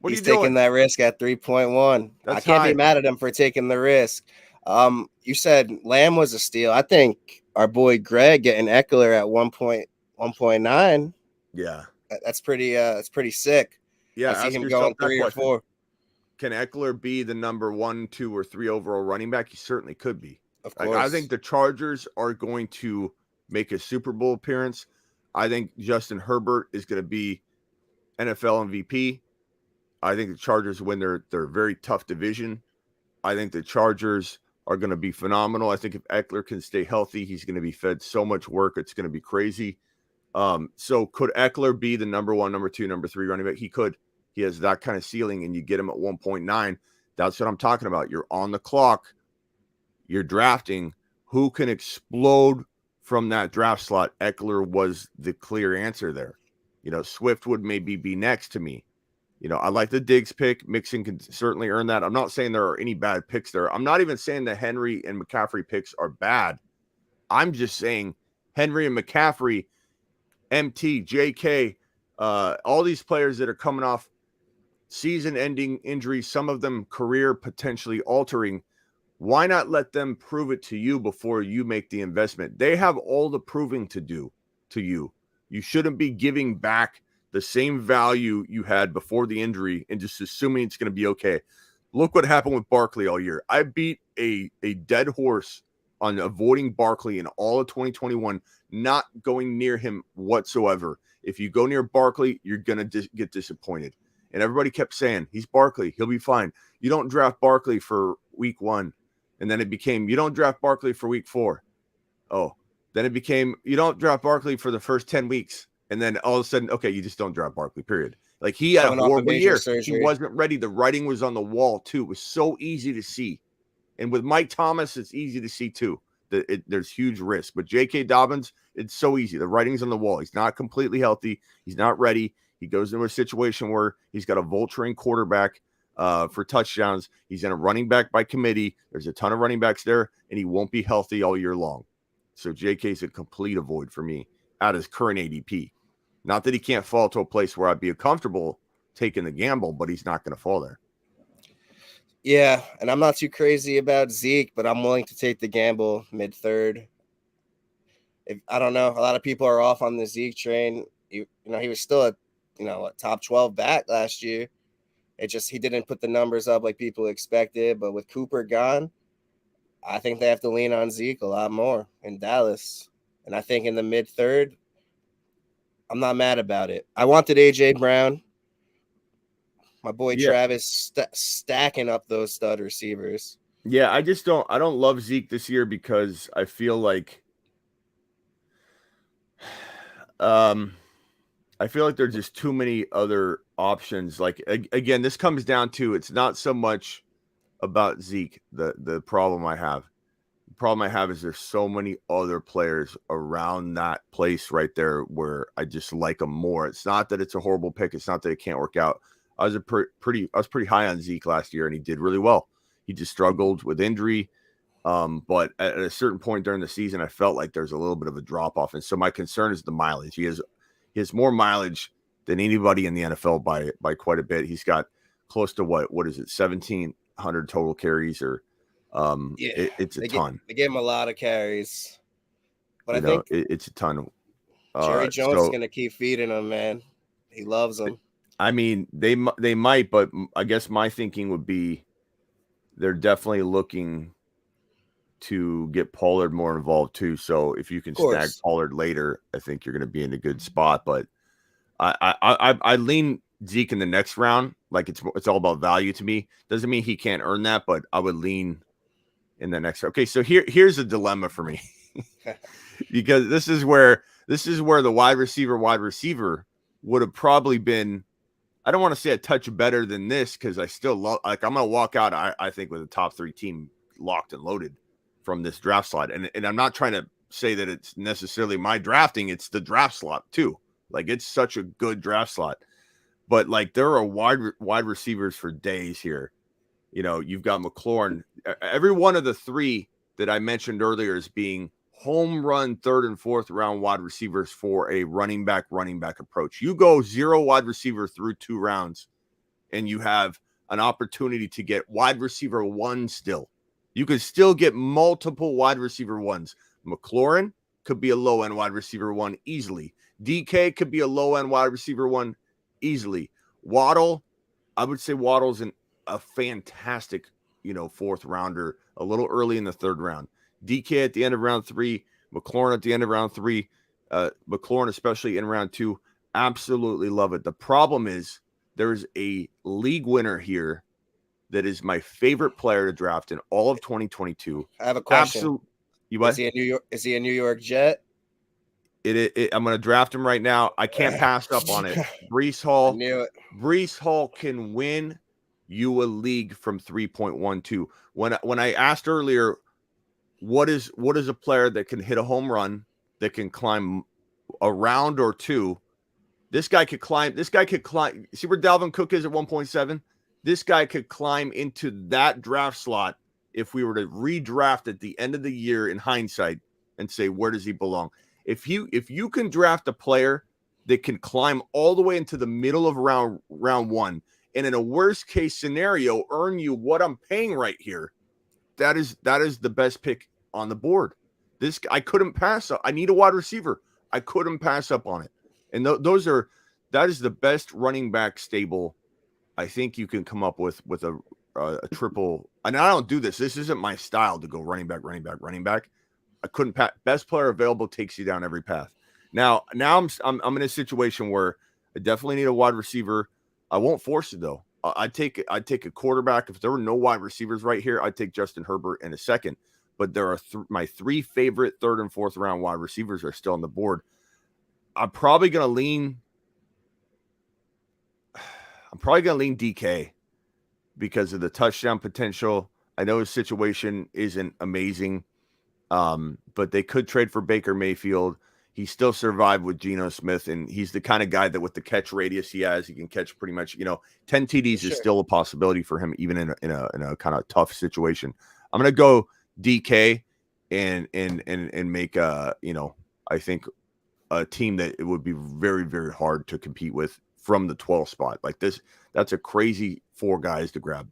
What He's are you doing? Taking that risk at 3.1. I can't be mad at him for taking the risk. You said Lamb was a steal. I think our boy Greg getting Eckler at 1.9. Yeah. That's pretty sick. Yeah, I see him going 3 or 4. Can Eckler be the number 1, 2, or 3 overall running back? He certainly could be. Of course. I think the Chargers are going to make a Super Bowl appearance. I think Justin Herbert is going to be NFL MVP. I think the Chargers win their very tough division. I think the Chargers are going to be phenomenal. I think if Eckler can stay healthy, he's going to be fed so much work. It's going to be crazy. So could Eckler be the number 1, number 2, number 3 running back? He could. He has that kind of ceiling, and you get him at 1.9. That's what I'm talking about. You're on the clock. You're drafting. Who can explode from that draft slot? Eckler was the clear answer there. Swift would maybe be next to me. I like the Diggs pick. Mixon can certainly earn that. I'm not saying there are any bad picks there. I'm not even saying the Henry and McCaffrey picks are bad. I'm just saying Henry and McCaffrey, MT, JK, all these players that are coming off season-ending injuries, some of them career potentially altering. Why not let them prove it to you before you make the investment? They have all the proving to do to you. You shouldn't be giving back the same value you had before the injury and just assuming it's going to be okay. Look what happened with Barkley all year. I beat a dead horse on avoiding Barkley in all of 2021, not going near him whatsoever. If you go near Barkley, you're going to get disappointed. And everybody kept saying, he's Barkley. He'll be fine. You don't draft Barkley for week 1. And then it became, you don't draft Barkley for week 4. Oh, then it became, you don't draft Barkley for the first 10 weeks. And then all of a sudden, okay, you just don't draft Barkley, period. Like he had a horrible year. Surgery. He wasn't ready. The writing was on the wall too. It was so easy to see. And with Mike Thomas, it's easy to see too. There's huge risk. But J.K. Dobbins, it's so easy. The writing's on the wall. He's not completely healthy. He's not ready. He goes into a situation where he's got a vulturing quarterback for touchdowns. He's in a running back by committee. There's a ton of running backs there, and he won't be healthy all year long. So J.K.'s a complete avoid for me at his current ADP. Not that he can't fall to a place where I'd be comfortable taking the gamble, but he's not going to fall there. Yeah, and I'm not too crazy about Zeke, but I'm willing to take the gamble mid-third. I don't know. A lot of people are off on the Zeke train. He was still a top 12 back last year. He didn't put the numbers up like people expected. But with Cooper gone, I think they have to lean on Zeke a lot more in Dallas. And I think in the mid-third, I'm not mad about it. I wanted A.J. Brown. My boy Travis stacking up those stud receivers. Yeah, I don't love Zeke this year because I feel like there's just too many other options. Like again, this comes down to it's not so much about Zeke. The problem I have is there's so many other players around that place right there where I just like them more. It's not that it's a horrible pick. It's not that it can't work out. I was pretty high on Zeke last year, and he did really well. He just struggled with injury. But at a certain point during the season, I felt like there's a little bit of a drop off. And so my concern is the mileage. He has more mileage than anybody in the NFL by quite a bit. He's got close to what is it? 1,700 total carries or it's a ton. They gave him a lot of carries, but I think it's a ton. Jerry Jones is going to keep feeding him, man. He loves him. I mean, they might, but I guess my thinking would be they're definitely looking to get Pollard more involved too. So if you can snag Pollard later, I think you're going to be in a good spot. But I lean Zeke in the next round. Like it's all about value to me. Doesn't mean he can't earn that, but I would lean in the next. Okay, so here's a dilemma for me because this is where the wide receiver would have probably been. I don't want to say a touch better than this because I still love. Like I'm gonna walk out. I think with a top 3 team locked and loaded from this draft slot, and I'm not trying to say that it's necessarily my drafting. It's the draft slot too. Like it's such a good draft slot, but like there are wide receivers for days here. You've got McLaurin. Every one of the 3 that I mentioned earlier is being home run 3rd and 4th round wide receivers for a running back approach. You go 0 wide receiver through 2 rounds, and you have an opportunity to get wide receiver 1 still. You could still get multiple wide receiver 1s. McLaurin could be a low end wide receiver 1 easily. DK could be a low end wide receiver 1 easily. Waddle, I would say Waddle's a fantastic, 4th rounder, a little early in the 3rd round. DK at the end of round 3, McLaurin at the end of round 3, McLaurin especially in round 2. Absolutely love it. The problem is there's a league winner here that is my favorite player to draft in all of 2022. I have a question. You what? Is he a New York Jet? I'm going to draft him right now. I can't pass up on it. Brees Hall. I knew it. Brees Hall can win you a league from 3.12. When I asked earlier, what is a player that can hit a home run, that can climb a round or two? This guy could climb. See where Dalvin Cook is at 1.7? This guy could climb into that draft slot if we were to redraft at the end of the year in hindsight and say, where does he belong? If you can draft a player that can climb all the way into the middle of round one, and in a worst case scenario, earn you what I'm paying right here, that is the best pick on the board. This I couldn't pass up. I need a wide receiver. I couldn't pass up on it. And that is the best running back stable I think you can come up with a triple. And I don't do this. This isn't my style to go running back. I couldn't best player available takes you down every path. Now I'm in a situation where I definitely need a wide receiver. I won't force it though. I'd take a quarterback. If there were no wide receivers right here, I'd take Justin Herbert in a second. But there are my three favorite third and fourth round wide receivers are still on the board. I'm probably gonna lean DK because of the touchdown potential. I know his situation isn't amazing, but they could trade for Baker Mayfield. He still survived with Geno Smith, and he's the kind of guy that with the catch radius he has, he can catch pretty much, 10 TDs is still a possibility for him, even in a kind of tough situation. I'm going to go DK and make I think a team that it would be very, very hard to compete with from the 12 spot. Like this, that's a crazy 4 guys to grab.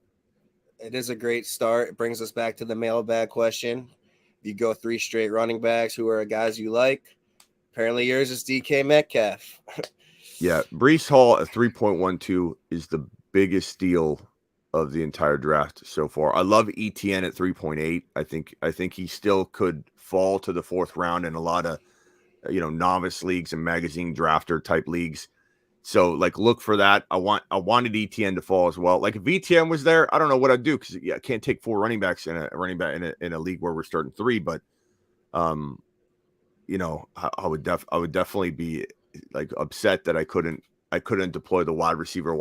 It is a great start. It brings us back to the mailbag question. You go 3 straight running backs. Who are guys you like? Apparently yours is DK Metcalf. Yeah, Brees Hall at 3.12 is the biggest steal of the entire draft so far. I love ETN at 3.8. I think he still could fall to the 4th round in a lot of novice leagues and magazine drafter type leagues. So look for that. I wanted ETN to fall as well. Like if ETN was there, I don't know what I'd do because I can't take 4 running backs in a league where we're starting 3. But I would definitely be upset that I couldn't deploy the wide receiver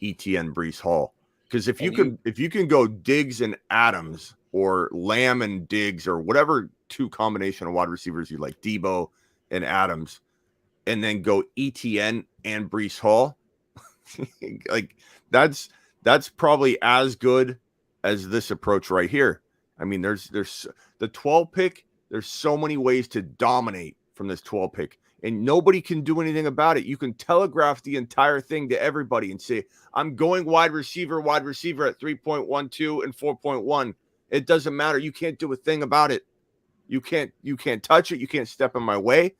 ETN Brees Hall. Because if you can go Diggs and Adams or Lamb and Diggs or whatever 2 combination of wide receivers you like, Debo and Adams, and then go ETN and Brees Hall, that's probably as good as this approach right here. I mean, there's the 12 pick. There's so many ways to dominate from this 12 pick, and nobody can do anything about it. You can telegraph the entire thing to everybody and say, I'm going wide receiver at 3.12 and 4.1. It doesn't matter. You can't do a thing about it. You can't touch it. You can't step in my way.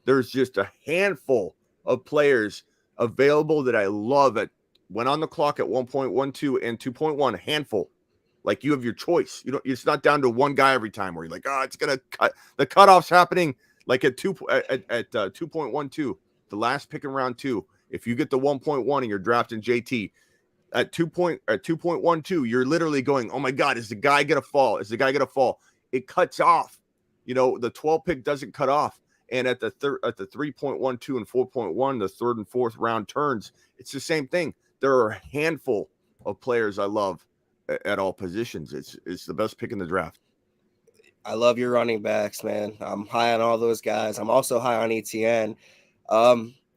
There's just a handful of players available that I love when on the clock at 1.12 and 2.1, a handful. Like you have your choice. It's not down to one guy every time where you're like, it's gonna cut. The cutoff's happening like at 2.12, the last pick in round 2. If you get the 1.1 and you're drafting JT at 2.12, you're literally going, oh my God, is the guy gonna fall? It cuts off. The 12 pick doesn't cut off. And at the 3.12 and 4.1, the 3rd and 4th round turns, it's the same thing. There are a handful of players I love at all positions. It's the best pick in the draft. I love your running backs, man. I'm high on all those guys. I'm also high on ETN.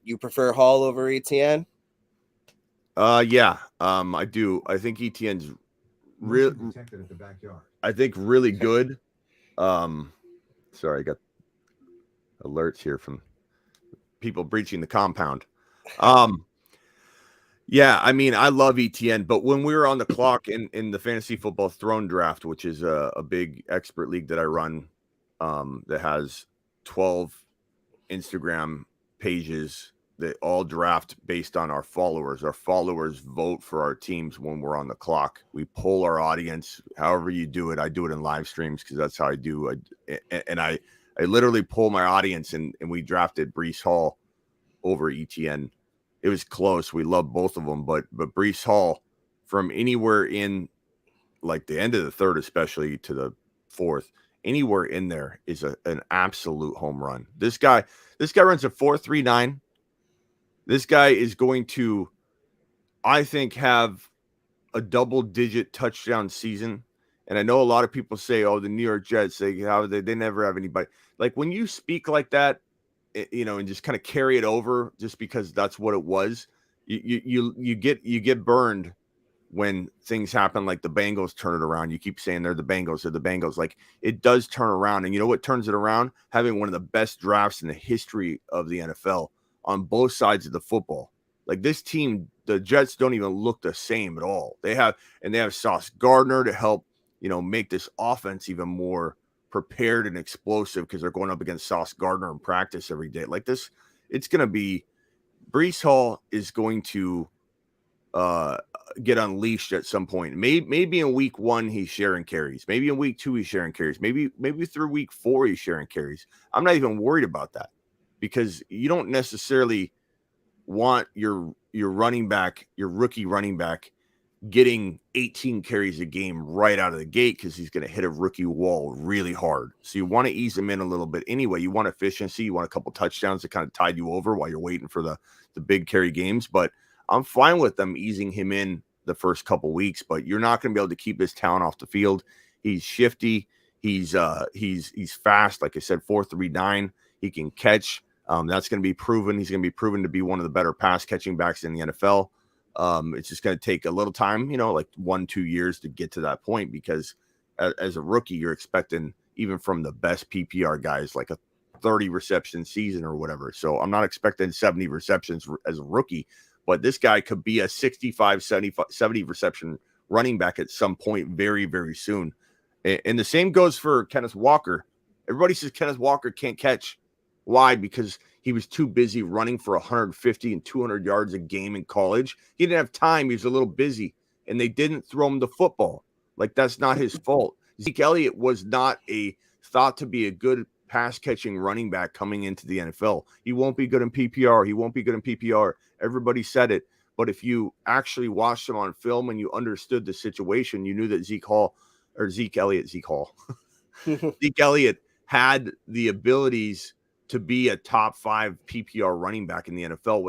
You prefer Hall over ETN? Yeah. I do. I think ETN's really good. Sorry, I got alerts here from people breaching the compound. Yeah, I mean, I love ETN, but when we were on the clock in the fantasy football throne draft, which is a big expert league that I run, that has 12 Instagram pages that all draft based on our followers. Our followers vote for our teams when we're on the clock. We poll our audience, however you do it. I do it in live streams because that's how I do. I literally poll my audience, and we drafted Brees Hall over ETN. It was close. We love both of them, but Breece Hall, from anywhere in like the end of the third, especially to the fourth, anywhere in there is an absolute home run. This guy runs a 4.39. This guy is going to, I think, have a double-digit touchdown season. And I know a lot of people say, "Oh, the New York Jets, they never have anybody." Like when you speak like that, and just kind of carry it over, just because that's what it was. You get burned when things happen, like the Bengals turn it around. You keep saying they're the Bengals. Like it does turn around. And you know what turns it around? Having one of the best drafts in the history of the NFL on both sides of the football. Like this team, the Jets don't even look the same at all. They have Sauce Gardner to help, make this offense even more prepared and explosive, because they're going up against Sauce Gardner in practice every day. Like this, it's going to be, Breece Hall is going to get unleashed at some point. Maybe in week 1 he's sharing carries. Maybe in week 2 he's sharing carries. Maybe through week 4 he's sharing carries. I'm not even worried about that, because you don't necessarily want your running back, your rookie running back, getting 18 carries a game right out of the gate, because he's going to hit a rookie wall really hard. So you want to ease him in a little bit anyway. You want efficiency. You want a couple touchdowns to kind of tide you over while you're waiting for the big carry games. But I'm fine with them easing him in the first couple weeks, but you're not going to be able to keep this talent off the field. He's shifty. He's fast. Like I said, 4.39. He can catch. That's going to be proven. He's going to be proven to be one of the better pass catching backs in the NFL. It's just going to take a little time, like 1-2 years to get to that point, because as a rookie, you're expecting, even from the best PPR guys, like a 30 reception season or whatever. So I'm not expecting 70 receptions as a rookie, but this guy could be a 65, 70 reception running back at some point very, very soon. And the same goes for Kenneth Walker. Everybody says Kenneth Walker can't catch. Why? Because he was too busy running for 150 and 200 yards a game in college. He didn't have time. He was a little busy, and they didn't throw him the football. Like, that's not his fault. Zeke Elliott was not thought to be a good pass-catching running back coming into the NFL. He won't be good in PPR. Everybody said it. But if you actually watched him on film and you understood the situation, you knew that Zeke Elliott had the abilities to be a top 5 PPR running back in the NFL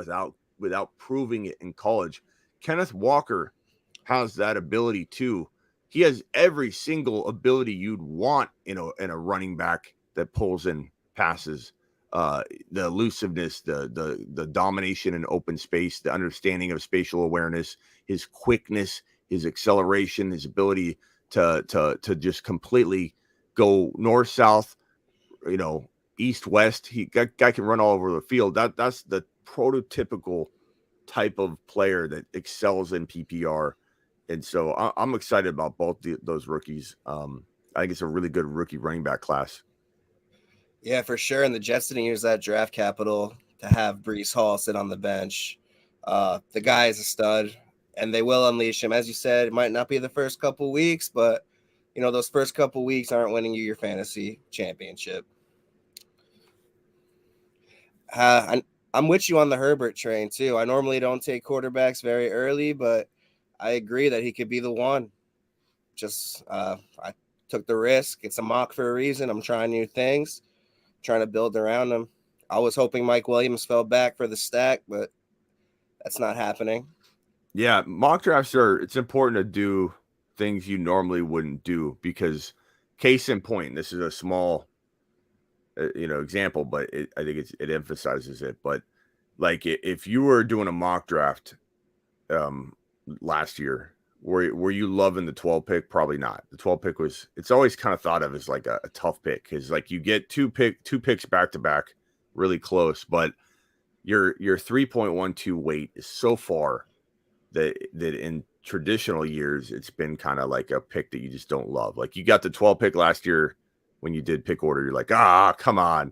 without proving it in college. Kenneth Walker has that ability too. He has every single ability you'd want in a running back that pulls in passes. The elusiveness, the domination in open space, the understanding of spatial awareness, his quickness, his acceleration, his ability to just completely go north, south, east, west. Guy can run all over the field. That's the prototypical type of player that excels in PPR. And so I'm excited about both those rookies. I think it's a really good rookie running back class. Yeah, for sure. And the Jets didn't use that draft capital to have Breece Hall sit on the bench. The guy is a stud, and they will unleash him. As you said, it might not be the first couple weeks, but those first couple weeks aren't winning you your fantasy championship. I'm with you on the Herbert train too. I normally don't take quarterbacks very early, but I agree that he could be the one. Just I took the risk. It's a mock for a reason. I'm trying new things, trying to build around him. I was hoping Mike Williams fell back for the stack, but that's not happening. Yeah, mock drafts it's important to do things you normally wouldn't do, because case in point, this is a small example, but I think it emphasizes it. But like, if you were doing a mock draft last year, were you loving the 12 pick? Probably not. The 12 pick it's always kind of thought of as like a tough pick, because like you get two picks back to back, really close, but your 3.12 weight is so far that in traditional years it's been kind of like a pick that you just don't love. Like, you got the 12 pick last year when you did pick order, you're like, come on,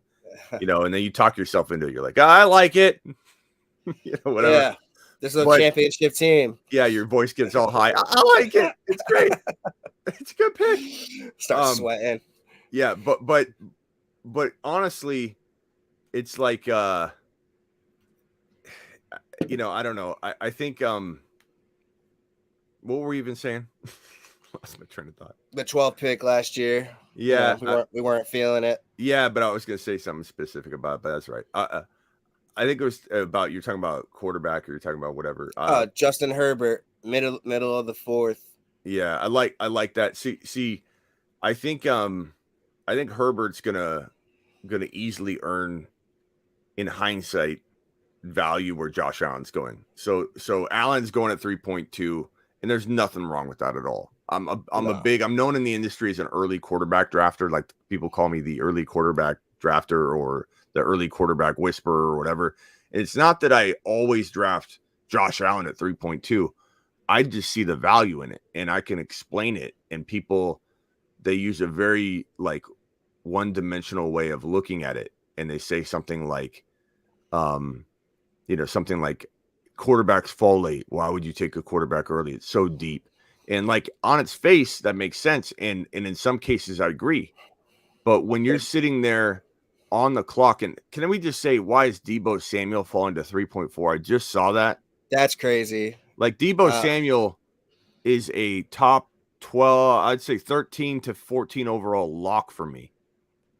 and then you talk yourself into it. You're like, I like it, whatever. Yeah, this is a championship team. Yeah, your voice gets all high. I like it. It's great. It's a good pick. Start sweating. Yeah, but honestly, it's like I don't know. I think what were we even saying? Lost my train of thought. The 12th pick last year. Yeah, we weren't feeling it. Yeah, but I was going to say something specific about it, but that's right. I think it was about you're talking about quarterback or you're talking about whatever. Justin Herbert, middle of the 4th. Yeah, I like that. See, I think Herbert's gonna easily earn, in hindsight, value where Josh Allen's going. So Allen's going at 3.2, and there's nothing wrong with that at all. I'm known in the industry as an early quarterback drafter. Like people call me the early quarterback drafter or the early quarterback whisperer or whatever. And it's not that I always draft Josh Allen at 3.2. I just see the value in it and I can explain it. And people, they use a very like one-dimensional way of looking at it. And they say something like, something like quarterbacks fall late. Why would you take a quarterback early? It's so deep. And like on its face, that makes sense. And in some cases, I agree. But when you're sitting there on the clock, and can we just say, why is Deebo Samuel falling to 3.4? I just saw that. That's crazy. Like Deebo Samuel is a top 12, I'd say 13 to 14 overall lock for me.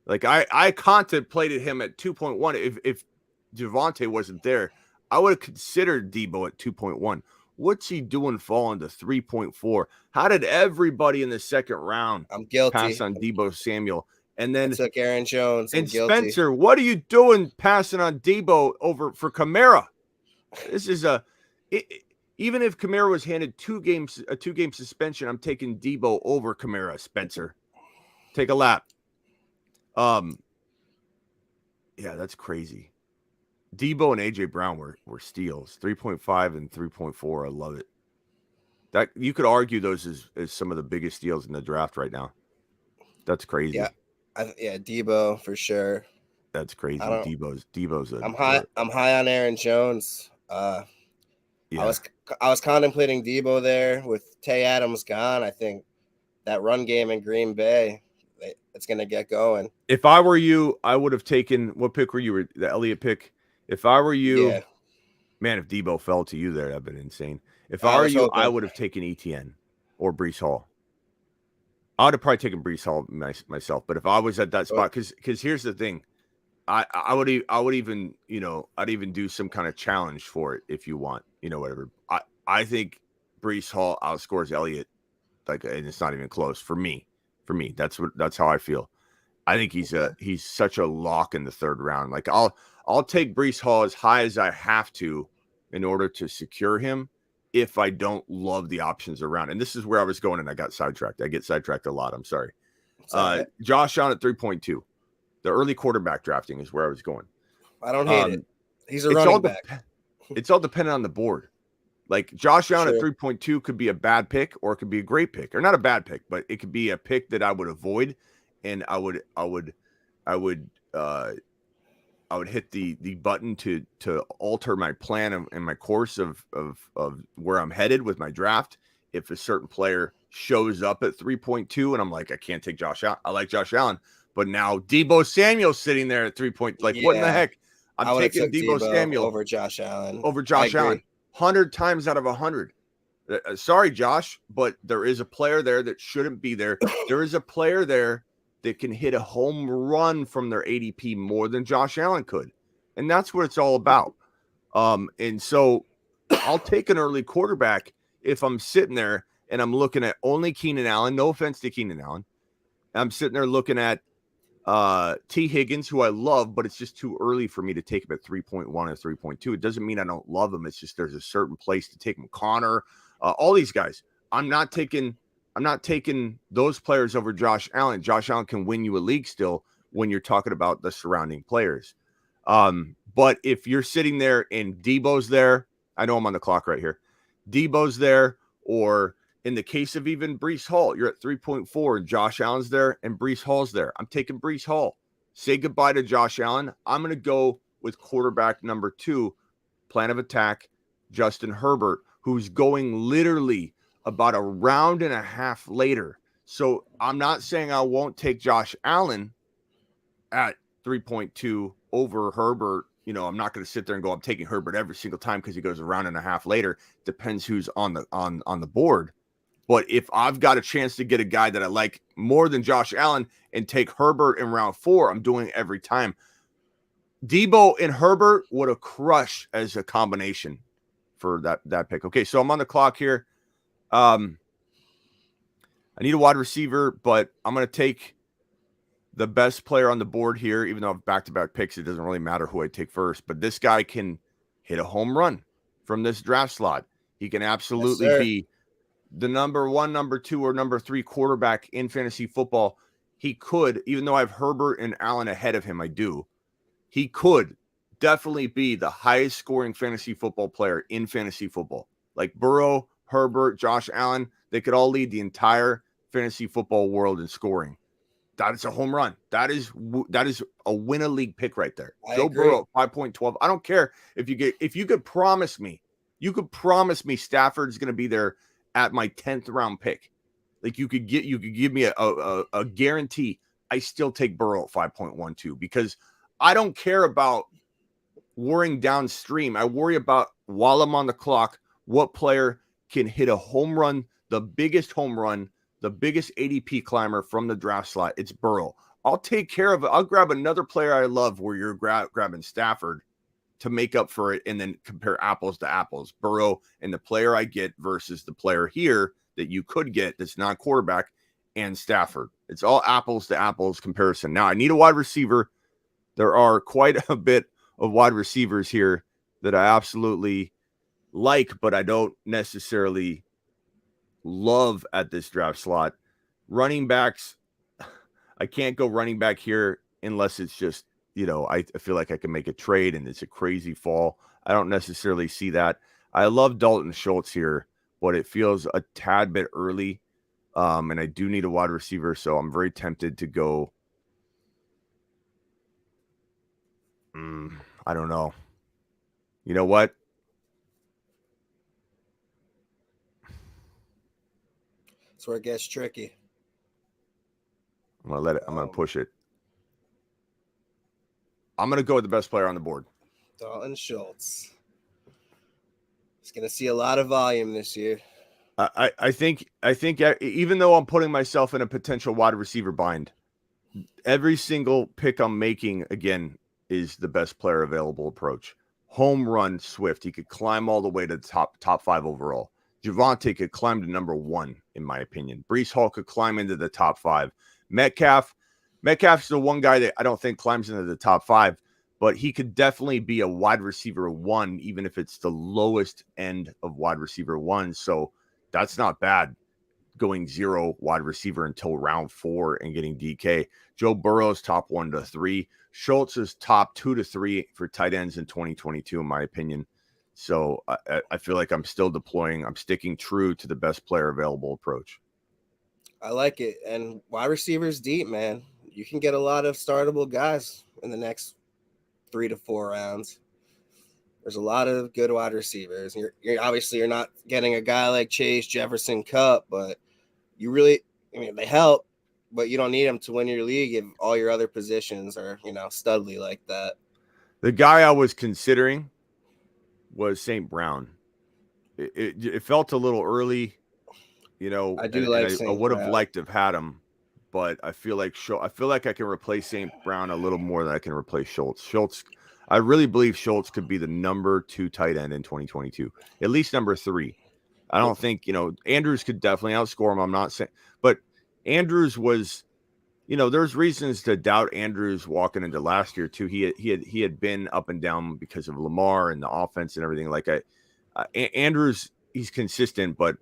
Like I contemplated him at 2.1. If Javonte wasn't there, I would have considered Deebo at 2.1. What's he doing falling to 3.4? How did everybody in the second round pass on Deebo Samuel? And then took Aaron Jones and Spencer, what are you doing passing on Deebo over for Kamara? This is even if Kamara was handed a 2-game suspension, I'm taking Deebo over Kamara. Spencer, take a lap. Yeah, that's crazy. Deebo and AJ Brown were steals, 3.5 and 3.4. I love it. That you could argue those as some of the biggest steals in the draft right now. That's crazy. Yeah, Deebo for sure. That's crazy. Deebo's. I'm high on Aaron Jones. I was contemplating Deebo there with Tay Adams gone. I think that run game in Green Bay, it's gonna get going. If I were you, I would have taken what pick were you? The Elliott pick. If I were you, man, if Deebo fell to you there, that'd been insane. If I were you, I would have taken ETN or Breece Hall. I would have probably taken Breece Hall myself. But if I was at that spot, because here's the thing, I would even I'd even do some kind of challenge for it if you want, whatever. I think Breece Hall outscores Elliott, and it's not even close for me. That's how I feel. I think he's such a lock in the third round. Like I'll take Breece Hall as high as I have to in order to secure him if I don't love the options around. And this is where I was going and I got sidetracked. I get sidetracked a lot. I'm sorry. Josh Allen at 3.2. The early quarterback drafting is where I was going. I don't hate it. He's a running back. It's all dependent on the board. Like Josh Allen at 3.2 could be a bad pick or it could be a great pick, or not a bad pick, but it could be a pick that I would avoid. And I would hit the button to alter my plan and my course of where I'm headed with my draft. If a certain player shows up at 3.2 and I'm like, I can't take Josh Allen. I like Josh Allen, but now Deebo Samuel sitting there at 3 point. Like, what in the heck? I'm taking Deebo Samuel over Josh Allen. 100 times out of 100. Sorry, Josh, but there is a player there that shouldn't be there. There is a player there that can hit a home run from their ADP more than Josh Allen could. And that's what it's all about. And so I'll take an early quarterback if I'm sitting there and I'm looking at only Keenan Allen. No offense to Keenan Allen. I'm sitting there looking at T. Higgins, who I love, but it's just too early for me to take him at 3.1 or 3.2. It doesn't mean I don't love him. It's just there's a certain place to take him. Connor, all these guys. I'm not taking those players over Josh Allen. Josh Allen can win you a league still when you're talking about the surrounding players. But if you're sitting there and Deebo's there, I know I'm on the clock right here. Deebo's there, or in the case of even Breece Hall, you're at 3.4 and Josh Allen's there and Breece Hall's there. I'm taking Breece Hall. Say goodbye to Josh Allen. I'm going to go with quarterback number 2, plan of attack, Justin Herbert, who's going literally about a round and a half later. So I'm not saying I won't take Josh Allen at 3.2 over Herbert I'm not going to sit there and go, I'm taking Herbert every single time because he goes a round and a half later. Depends who's on the board. But if I've got a chance to get a guy that I like more than Josh Allen and take Herbert in round 4, I'm doing it every time. Debo and Herbert would have crushed as a combination for that pick. Okay, so I'm on the clock here. I need a wide receiver, but I'm going to take the best player on the board here. Even though I have back-to-back picks, it doesn't really matter who I take first. But this guy can hit a home run from this draft slot. He can absolutely be the number 1, number 2, or number 3 quarterback in fantasy football. He could, even though I have Herbert and Allen ahead of him, I do. He could definitely be the highest scoring fantasy football player in fantasy football. Like Burrow, Herbert, Josh Allen, they could all lead the entire fantasy football world in scoring. That is a home run. That is a win a league pick right there. Joe Burrow, 5.12. I don't care if you could promise me Stafford's going to be there at my 10th round pick. Like you could give me a guarantee. I still take Burrow at 5.12 because I don't care about worrying downstream. I worry about while I'm on the clock, what player can hit a home run, the biggest home run, the biggest ADP climber from the draft slot. It's Burrow. I'll take care of it. I'll grab another player I love where you're grabbing Stafford to make up for it and then compare apples to apples. Burrow and the player I get versus the player here that you could get that's not quarterback and Stafford. It's all apples to apples comparison. Now I need a wide receiver. There are quite a bit of wide receivers here that I absolutely like, but I don't necessarily love at this draft slot. Running backs, I can't go running back here unless it's just, I feel like I can make a trade and it's a crazy fall. I don't necessarily see that. I love Dalton Schultz here, but it feels a tad bit early. And I do need a wide receiver, so I'm very tempted to go. I don't know. You know what? That's where it gets tricky. I'm gonna push it. I'm gonna go with the best player on the board. Dalton Schultz. He's gonna see a lot of volume this year. I think even though I'm putting myself in a potential wide receiver bind, every single pick I'm making again is the best player available approach. Home run Swift. He could climb all the way to the top 5 overall. Javonte could climb to number 1, in my opinion. Breece Hall could climb into the top 5. Metcalf's the one guy that I don't think climbs into the top 5, but he could definitely be a wide receiver 1, even if it's the lowest end of wide receiver 1. So that's not bad. Going 0 wide receiver until round 4 and getting DK. Joe Burrow's top 1 to 3. Schultz is top 2 to 3 for tight ends in 2022, in my opinion. So I feel like I'm sticking true to the best player available approach. I like it. And wide receivers deep, man. You can get a lot of startable guys in the next 3 to 4 rounds. There's a lot of good wide receivers. You're not getting a guy like Chase, Jefferson, Kupp, but they help, but you don't need them to win your league if all your other positions are, studly like that. The guy I was considering was St. Brown. It felt a little early, I would have liked to have had him, but I feel like I can replace St. Brown a little more than I can replace Schultz. I really believe Schultz could be the number 2 tight end in 2022, at least number 3. I don't think, Andrews could definitely outscore him. I'm not saying, but Andrews was, there's reasons to doubt Andrews walking into last year too. He had been up and down because of Lamar and the offense and everything. Like Andrews, he's consistent, but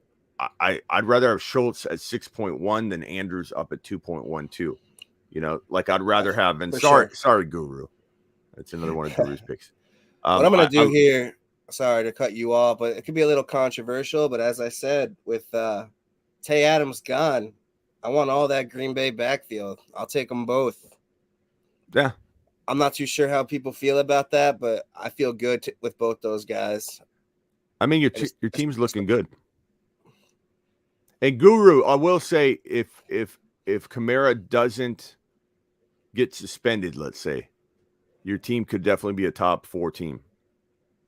I'd rather have Schultz at 6.1 than Andrews up at 2.12. I'd rather have. And sorry, Guru. That's another one of Guru's picks. What I'm going to do here, sorry to cut you off, but it could be a little controversial. But as I said, with Tay Adams gone, I want all that Green Bay backfield. I'll take them both. Yeah. I'm not too sure how people feel about that, but I feel good with both those guys. I mean, your team's looking good. And Guru, I will say, if Kamara doesn't get suspended, let's say, your team could definitely be a top 4 team.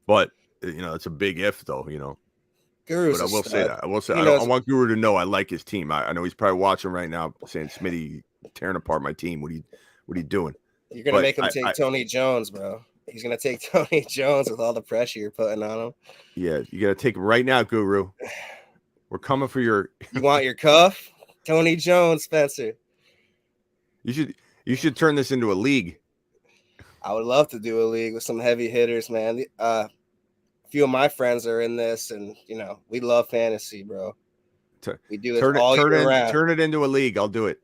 But it's a big if, though. Guru's But I a will say stud. that. I will say He I knows. want Guru to know I like his team. I know he's probably watching right now, saying, "Smitty, tearing apart my team. What are you doing?" You're gonna But make him take Tony Jones, bro. He's gonna take Tony Jones with all the pressure you're putting on him. Yeah, you gotta take him right now, Guru. We're coming for your. You want your cuff, Tony Jones, Spencer? You should turn this into a league. I would love to do a league with some heavy hitters, man. A few of my friends are in this, and we love fantasy, bro. We do this all year round. Turn it into a league. I'll do it.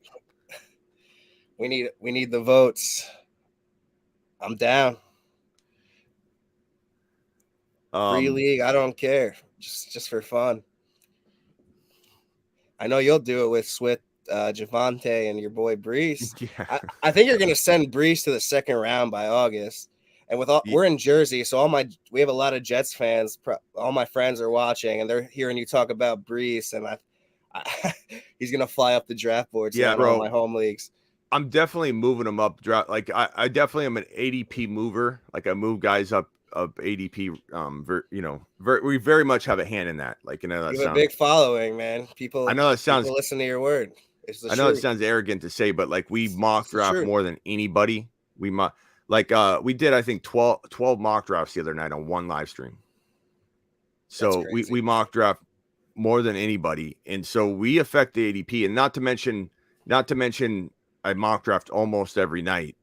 We need the votes. I'm down. Free league, I don't care. Just for fun. I know you'll do it with Javante and your boy Brees. Yeah. I think you're gonna send Brees to the second round by August. And we're in Jersey, so we have a lot of Jets fans. All my friends are watching, and they're hearing you talk about Brees, and he's gonna fly up the draft boards. Yeah, bro. In my home leagues. I'm definitely moving them up. Like I definitely am an ADP mover. Like I move guys up ADP. We very much have a hand in that. Like you have a big following, man. I know that sounds. People listen to your word. I know it sounds arrogant to say, but like we mock draft more than anybody. We did, I think 12 mock drafts the other night on one live stream. So we mock draft more than anybody, and so we affect the ADP. And not to mention, I mock draft almost every night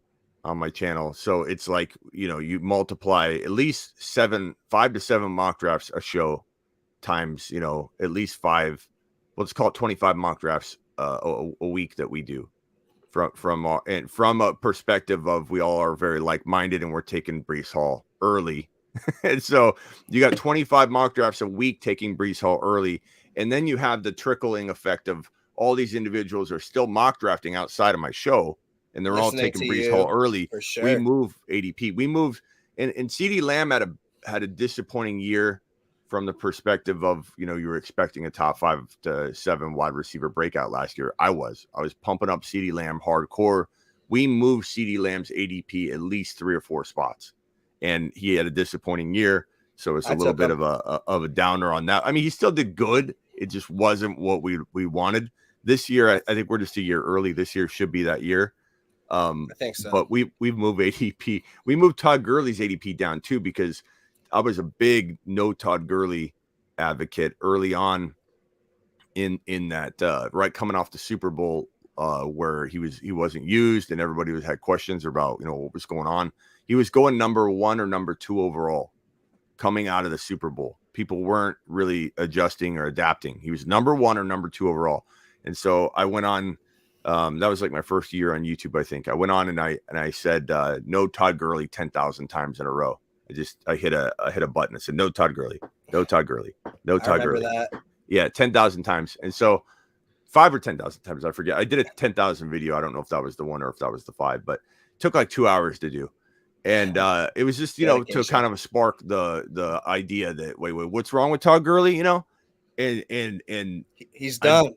on my channel. So it's like you multiply at least 5 to 7 mock drafts a show times at least 5. Let's call it 25 mock drafts a week that we do. From a perspective of we all are very like-minded and we're taking Brees Hall early. And so you got 25 mock drafts a week taking Brees Hall early. And then you have the trickling effect of all these individuals are still mock drafting outside of my show. And they're all taking Brees Hall early. For sure. We move ADP. We moved and CeeDee Lamb had a disappointing year from the perspective of, you were expecting a top 5 to 7 wide receiver breakout last year. I was pumping up CeeDee Lamb hardcore. We moved CeeDee Lamb's ADP at least 3 or 4 spots, and he had a disappointing year. So it's a little bit of a downer on that. I mean, he still did good. It just wasn't what we wanted this year. I think we're just a year early. This year should be that year. I think so. But we've moved ADP. We moved Todd Gurley's ADP down too, because I was a big no Todd Gurley advocate early on in that right coming off the Super Bowl where he wasn't used and everybody had questions about what was going on. He was going number 1 or number 2 overall coming out of the Super Bowl. People weren't really adjusting or adapting. He was number 1 or number 2 overall. And so I went on. That was like my first year on YouTube, I think. I went on and I said no Todd Gurley 10,000 times in a row. I hit a button. I said, no Todd Gurley, no Todd Gurley, no Todd Gurley. That. Yeah, 10,000 times. And so 5 or 10,000 times, I forget. I did a 10,000 video. I don't know if that was the 1 or if that was the 5, but it took like 2 hours to do. And it was just, to kind of spark the idea that, wait, what's wrong with Todd Gurley? And he's done.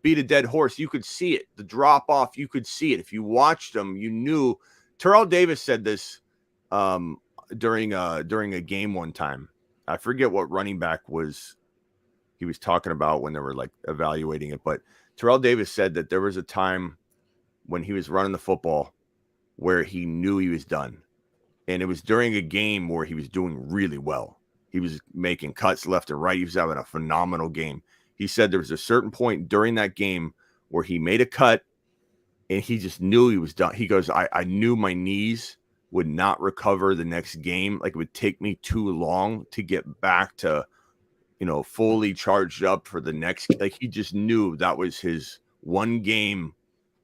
Beat a dead horse. You could see it. The drop off, you could see it. If you watched him, you knew. Terrell Davis said this during a game one time. I forget what running back he was talking about when they were like evaluating it, but Terrell Davis said that there was a time when he was running the football where he knew he was done. And it was during a game where he was doing really well. He was making cuts left and right. He was having a phenomenal game. He said there was a certain point during that game where he made a cut and he just knew he was done. He goes, I knew my knees would not recover the next game. Like it would take me too long to get back to, fully charged up for the next. Like he just knew that was his one game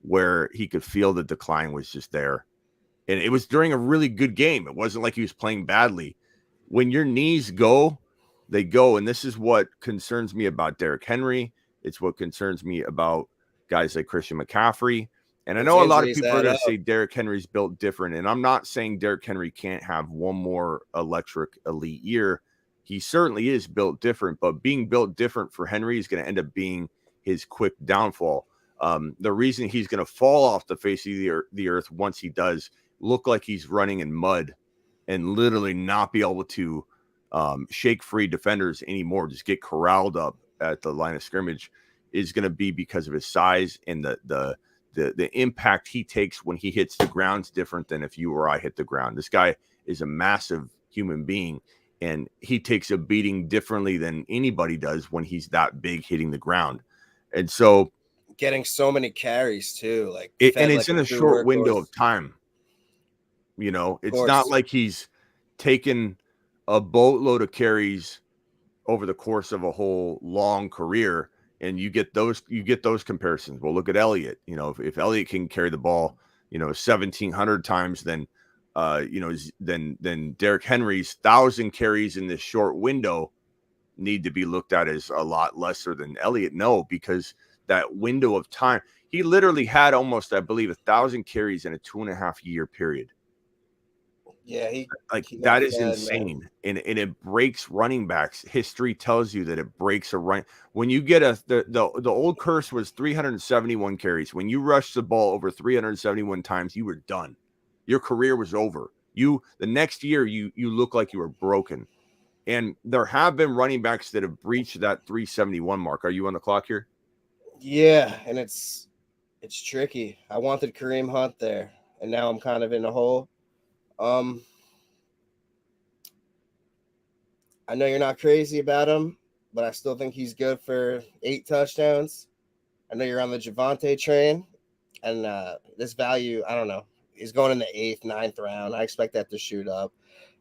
where he could feel the decline was just there. And it was during a really good game. It wasn't like he was playing badly. When your knees go, they go. And this is what concerns me about Derrick Henry. It's what concerns me about guys like Christian McCaffrey. And I know a lot of people are going to say Derrick Henry's built different. And I'm not saying Derrick Henry can't have one more electric elite year. He certainly is built different. But being built different for Henry is going to end up being his quick downfall. The reason he's going to fall off the face of the earth once he does look like he's running in mud and literally not be able to shake free defenders anymore, just get corralled up at the line of scrimmage, is going to be because of his size and the impact he takes when he hits the ground's different than if you or I hit the ground. This guy is a massive human being, and he takes a beating differently than anybody does when he's that big hitting the ground. And so getting so many carries too, and it's in a short window of time. You know, it's not like he's taken a boatload of carries over the course of a whole long career, and you get those comparisons. Well, look at Elliott. You know, if Elliott can carry the ball, 1,700 times, then then Derrick Henry's 1,000 carries in this short window need to be looked at as a lot lesser than Elliott. No, because that window of time, he literally had almost, I believe, 1,000 carries in a 2.5-year period. Yeah, that is insane, and it breaks running backs. History tells you that it breaks a run. When you get the old curse was 371 carries. When you rushed the ball over 371 times, you were done. Your career was over. The next year you look like you were broken. And there have been running backs that have breached that 371 mark. Are you on the clock here? Yeah, and it's tricky. I wanted Kareem Hunt there, and now I'm kind of in a hole. I know you're not crazy about him, but I still think he's good for 8 touchdowns. I know you're on the Javonte train, and this value, I don't know, he's going in the 8th, 9th round. I expect that to shoot up.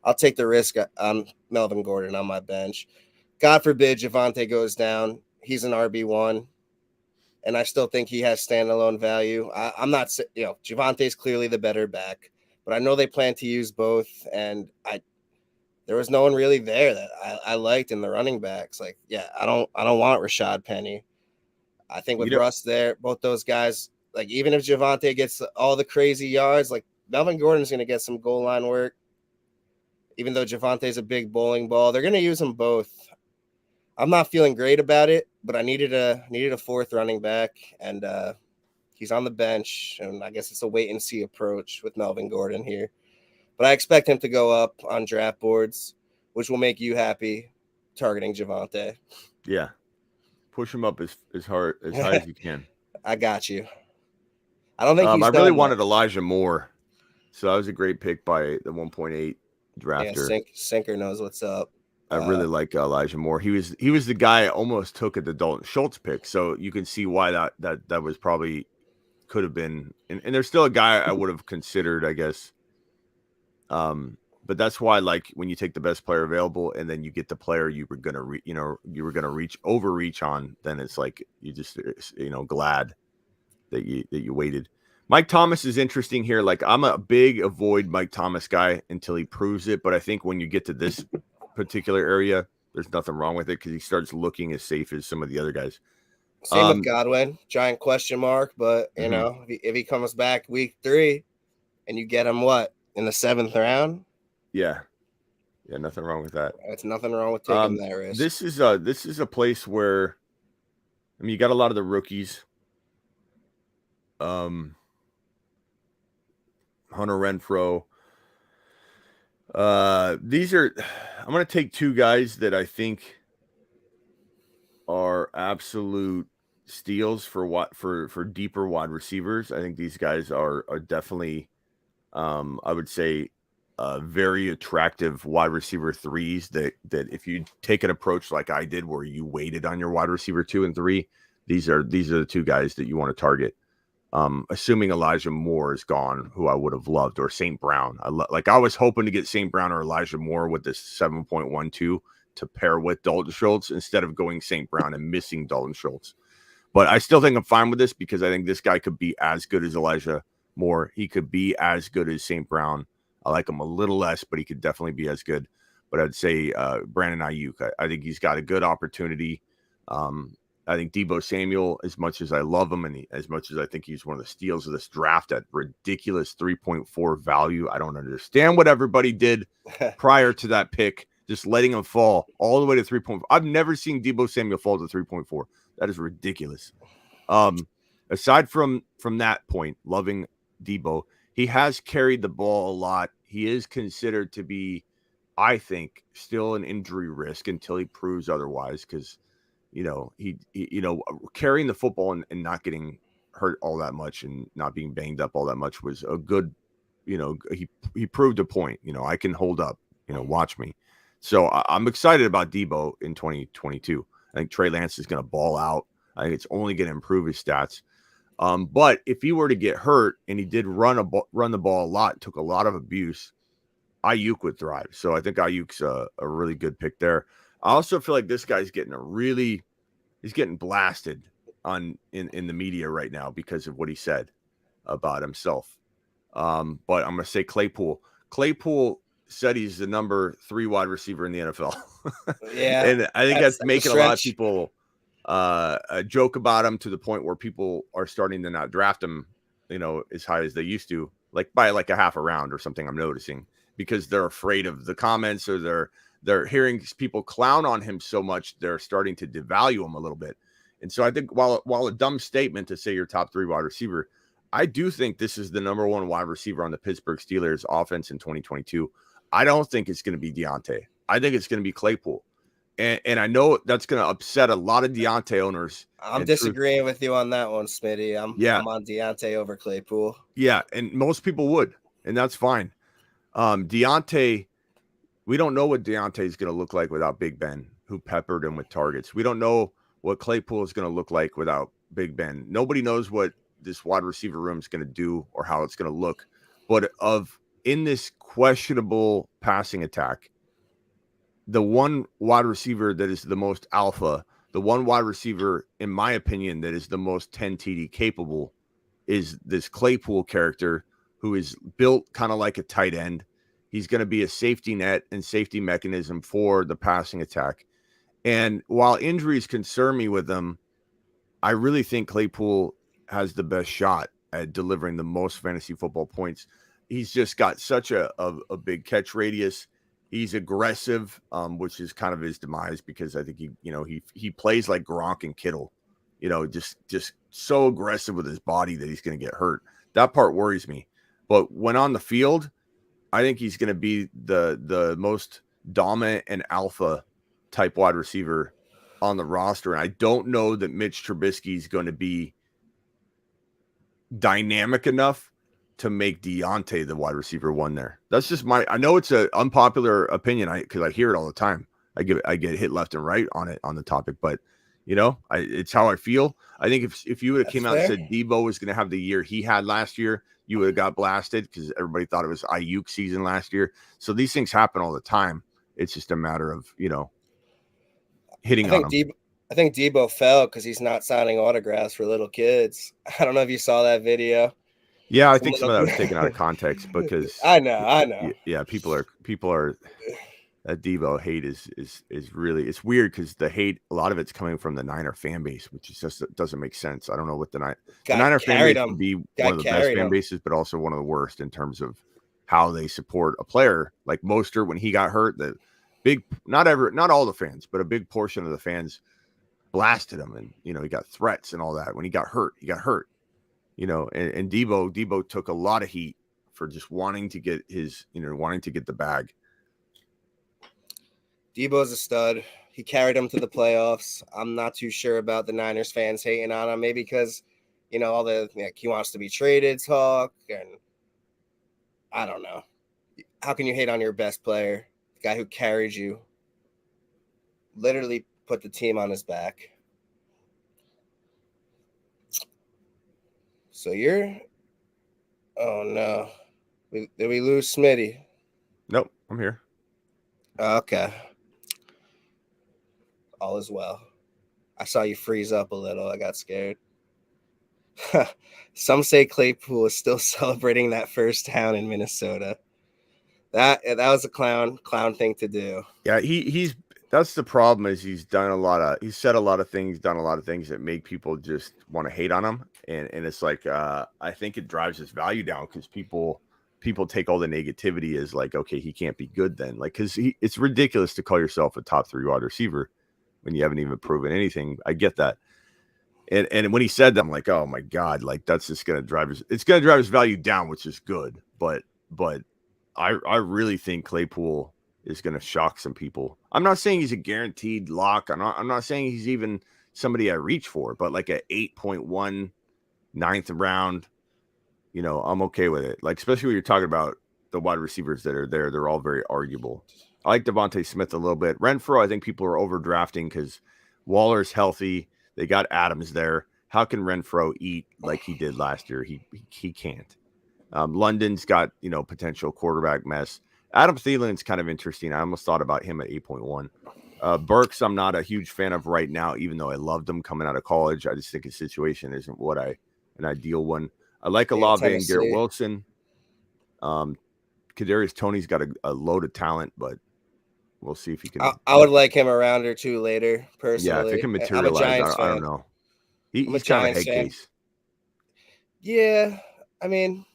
I'll take the risk on Melvin Gordon on my bench. God forbid Javonte goes down. He's an RB1, and I still think he has standalone value. I'm not, Javonte's clearly the better back, but I know they plan to use both, and there was no one really there that I liked in the running backs. I don't want Rashad Penny. I think with Russ there, both those guys, even if Javonte gets all the crazy yards, Melvin Gordon's going to get some goal line work. Even though Javonte's a big bowling ball, they're going to use them both. I'm not feeling great about it, but I needed a 4th running back, and he's on the bench, and I guess it's a wait and see approach with Melvin Gordon here. But I expect him to go up on draft boards, which will make you happy, targeting Javonte. Yeah. Push him up as high as you can. I got you. I don't think I really wanted Elijah Moore, so that was a great pick by the 1.8 drafter. Yeah, Sinker knows what's up. I really like Elijah Moore. He was the guy I almost took at the Dalton Schultz pick, so you can see why that was probably could have been. And there's still a guy I would have considered, I guess. But that's why, when you take the best player available and then you get the player you were gonna overreach on, then it's you just glad that you waited. Mike Thomas is interesting here. I'm a big avoid Mike Thomas guy until he proves it, but I think when you get to this particular area, there's nothing wrong with it because he starts looking as safe as some of the other guys. Same with Godwin, giant question mark, but if he comes back week 3 and you get him in the 7th round. Yeah, nothing wrong with that. It's nothing wrong with taking that risk. This is a place where, you got a lot of the rookies. Hunter Renfrow. I'm going to take 2 guys that I think are absolute steals for deeper wide receivers. I think these guys are definitely, I would say, very attractive wide receiver 3s that if you take an approach like I did, where you waited on your wide receiver 2 and 3, these are the 2 guys that you want to target. Assuming Elijah Moore is gone, who I would have loved, or St. Brown. I was hoping to get St. Brown or Elijah Moore with this 7.12 to pair with Dalton Schultz instead of going St. Brown and missing Dalton Schultz. But I still think I'm fine with this because I think this guy could be as good as Elijah Moore. He could be as good as St. Brown. I like him a little less, but he could definitely be as good. But I'd say Brandon Ayuk. I think he's got a good opportunity. I think Deebo Samuel, as much as I love him and as much as I think he's one of the steals of this draft at ridiculous 3.4 value, I don't understand what everybody did prior to that pick, just letting him fall all the way to 3.4. I've never seen Deebo Samuel fall to 3.4. That is ridiculous. Aside from that point, loving Deebo, he has carried the ball a lot. He is considered to be, I think, still an injury risk until he proves otherwise. Because he carrying the football and not getting hurt all that much and not being banged up all that much was a good. He proved a point. I can hold up. Watch me. So I'm excited about Debo in 2022. I think Trey Lance is going to ball out. I think it's only going to improve his stats. But if he were to get hurt, and he did run the ball a lot, took a lot of abuse, Ayuk would thrive. So I think Ayuk's a really good pick there. I also feel like this guy's getting he's getting blasted in the media right now because of what he said about himself. But I'm going to say Claypool. Claypool said he's the number 3 wide receiver in the NFL. Yeah. And I think that's making a lot of people joke about him to the point where people are starting to not draft him, as high as they used to, like by like a half a round or something. I'm noticing because they're afraid of the comments, or they're hearing people clown on him so much, they're starting to devalue him a little bit. And so I think while a dumb statement to say you're top 3 wide receiver, I do think this is the number 1 wide receiver on the Pittsburgh Steelers offense in 2022. I don't think it's going to be Deontay. I think it's going to be Claypool. And I know that's going to upset a lot of Deontay owners. I'm disagreeing with you on that one, Smitty. I'm on Deontay over Claypool. Yeah, and most people would, and that's fine. Deontay, we don't know what Deontay is going to look like without Big Ben, who peppered him with targets. We don't know what Claypool is going to look like without Big Ben. Nobody knows what this wide receiver room is going to do or how it's going to look. But in this questionable passing attack, the one wide receiver that is the most alpha, the one wide receiver, in my opinion, that is the most 10 TD capable is this Claypool character, who is built kind of like a tight end. He's going to be a safety net and safety mechanism for the passing attack. And while injuries concern me with him, I really think Claypool has the best shot at delivering the most fantasy football points. He's just got such a big catch radius. He's aggressive, which is kind of his demise, because I think he plays like Gronk and Kittle, just so aggressive with his body that he's going to get hurt. That part worries me. But when on the field, I think he's going to be the most dominant and alpha type wide receiver on the roster. And I don't know that Mitch Trubisky is going to be dynamic enough to make Deontay the wide receiver 1 there. That's just I know it's an unpopular opinion because I hear it all the time. I get hit left and right on it, on the topic, but it's how I feel. I think if you would have came out and said Debo was going to have the year he had last year, you would have got blasted because everybody thought it was Ayuk season last year. So these things happen all the time. It's just a matter of, hitting on him. I think Debo fell because he's not signing autographs for little kids. I don't know if you saw that video. Yeah, I think some of that was taken out of context because I know. Yeah, people are that Debo hate is really, it's weird because the hate, a lot of it's coming from the Niner fan base, which is just doesn't make sense. I don't know what the Niner fan base would be one of the best fan bases, but also one of the worst in terms of how they support a player like Mostert when he got hurt. The big, not all the fans, but a big portion of the fans blasted him, and he got threats and all that. When he got hurt, and Debo took a lot of heat for just wanting to get the bag. Debo's a stud. He carried him to the playoffs. I'm not too sure about the Niners fans hating on him, maybe because all the he wants to be traded talk, and I don't know. How can you hate on your best player, the guy who carried you, literally put the team on his back? So oh no, did we lose Smitty? Nope, I'm here. Okay. All is well. I saw you freeze up a little. I got scared. Some say Claypool is still celebrating that first down in Minnesota. That was a clown thing to do. Yeah, that's the problem, is he's said a lot of things, done a lot of things that make people just want to hate on him. And it's like, I think it drives his value down because people take all the negativity as like, okay, he can't be good then. Like, because it's ridiculous to call yourself a top 3 wide receiver when you haven't even proven anything. I get that. And when he said that, I'm like, oh my God, like that's just gonna drive his value down, which is good. But I really think Claypool is gonna shock some people. I'm not saying he's a guaranteed lock. I'm not saying he's even somebody I reach for, but like a 8.1 ninth round, I'm okay with it. Like, especially when you're talking about the wide receivers that are there, they're all very arguable. I like Devontae Smith a little bit. Renfro, I think people are overdrafting because Waller's healthy. They got Adams there. How can Renfro eat like he did last year? He can't. London's got, potential quarterback mess. Adam Thielen's kind of interesting. I almost thought about him at 8.1. Burks, I'm not a huge fan of right now, even though I loved him coming out of college. I just think his situation isn't an ideal one. I like Olave and Garrett Wilson. Kadarius Toney's got a load of talent, but we'll see if he can. I would like him a round or two later, personally. Yeah, if it can materialize, I don't know. He's kind of a head case. Yeah, I mean,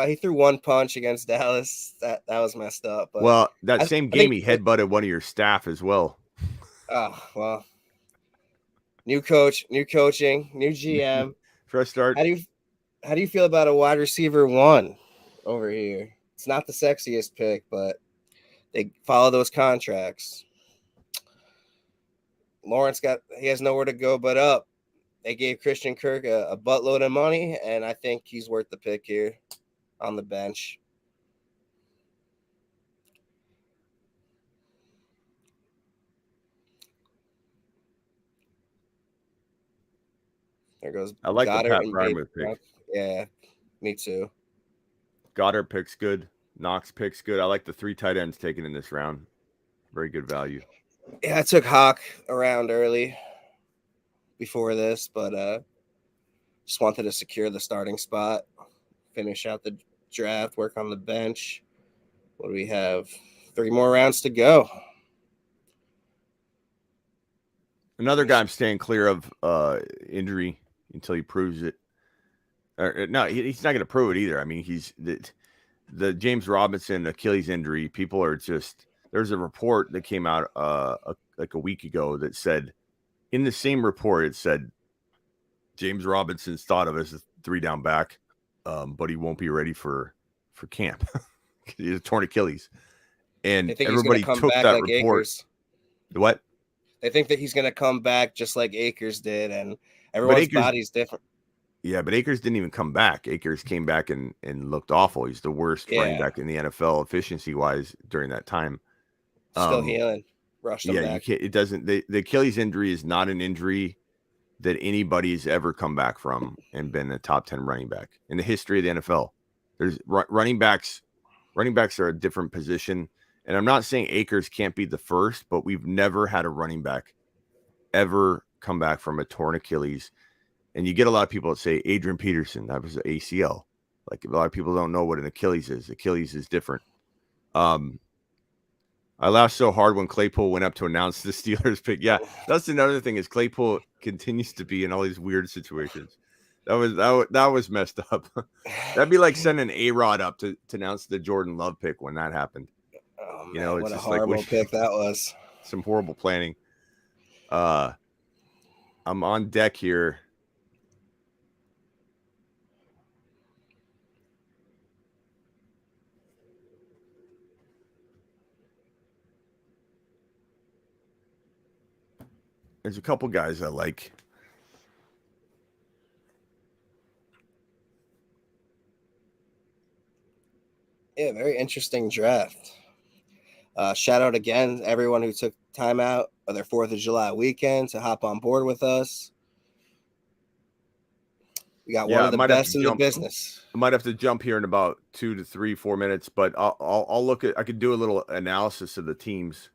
he threw one punch against Dallas. That was messed up. But that same game he headbutted one of your staff as well. Oh, well. New coach, new coaching, new GM. Fresh start. How do you feel about a wide receiver 1 over here? It's not the sexiest pick, but they follow those contracts. Lawrence he has nowhere to go but up. They gave Christian Kirk a buttload of money, and I think he's worth the pick here on the bench. There goes. I like Goddard the Pat Fryermuth pick. Yeah, me too. Goddard pick's good. Knox pick's good. I like the 3 tight ends taken in this round. Very good value. Yeah, I took Hawk around early before this, but just wanted to secure the starting spot, finish out the draft, work on the bench. What do we have? 3 more rounds to go. Another guy I'm staying clear of injury until he proves it. No, he's not going to prove it either. I mean, he's the James Robinson Achilles injury. People are just – there's a report that came out like a week ago that said – in the same report, it said James Robinson's thought of as a 3-down back, but he won't be ready for camp. He's a torn Achilles. And everybody took that report. Akers. What? They think that he's going to come back just like Akers did, and everyone's body's different. Yeah, but Akers didn't even come back. Akers came back and looked awful. He's the worst running back in the NFL efficiency-wise during that time. Still healing. Rushed him back. It doesn't. The Achilles injury is not an injury that anybody's ever come back from and been a top 10 running back in the history of the NFL. There's running backs. Running backs are a different position. And I'm not saying Akers can't be the first, but we've never had a running back ever come back from a torn Achilles. And you get a lot of people that say Adrian Peterson, that was an ACL. Like, a lot of people don't know what an Achilles is. Achilles is different. I laughed so hard when Claypool went up to announce the Steelers pick. Yeah, that's another thing is Claypool continues to be in all these weird situations. That was messed up. That'd be like sending A-Rod up to announce the Jordan Love pick when that happened. Oh, man, it's what a just horrible like pick that was. Some horrible planning. I'm on deck here. There's a couple guys I like. Yeah, very interesting draft. Shout out again everyone who took time out of their 4th of July weekend to hop on board with us. We got one of the best in the business. I might have to jump here in about 2 to 3, 4 minutes, but I'll look at. I could do a little analysis of the teams.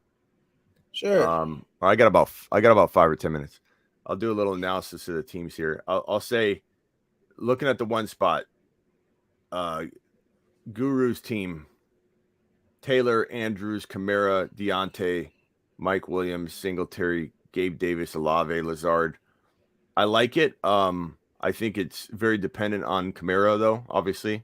Sure. I got about 5 or 10 minutes. I'll do a little analysis of the teams here. I'll say, looking at the one spot, Guru's team: Taylor, Andrews, Kamara, Deontay, Mike Williams, Singletary, Gabe Davis, Olave, Lazard. I like it. I think it's very dependent on Kamara, though, obviously.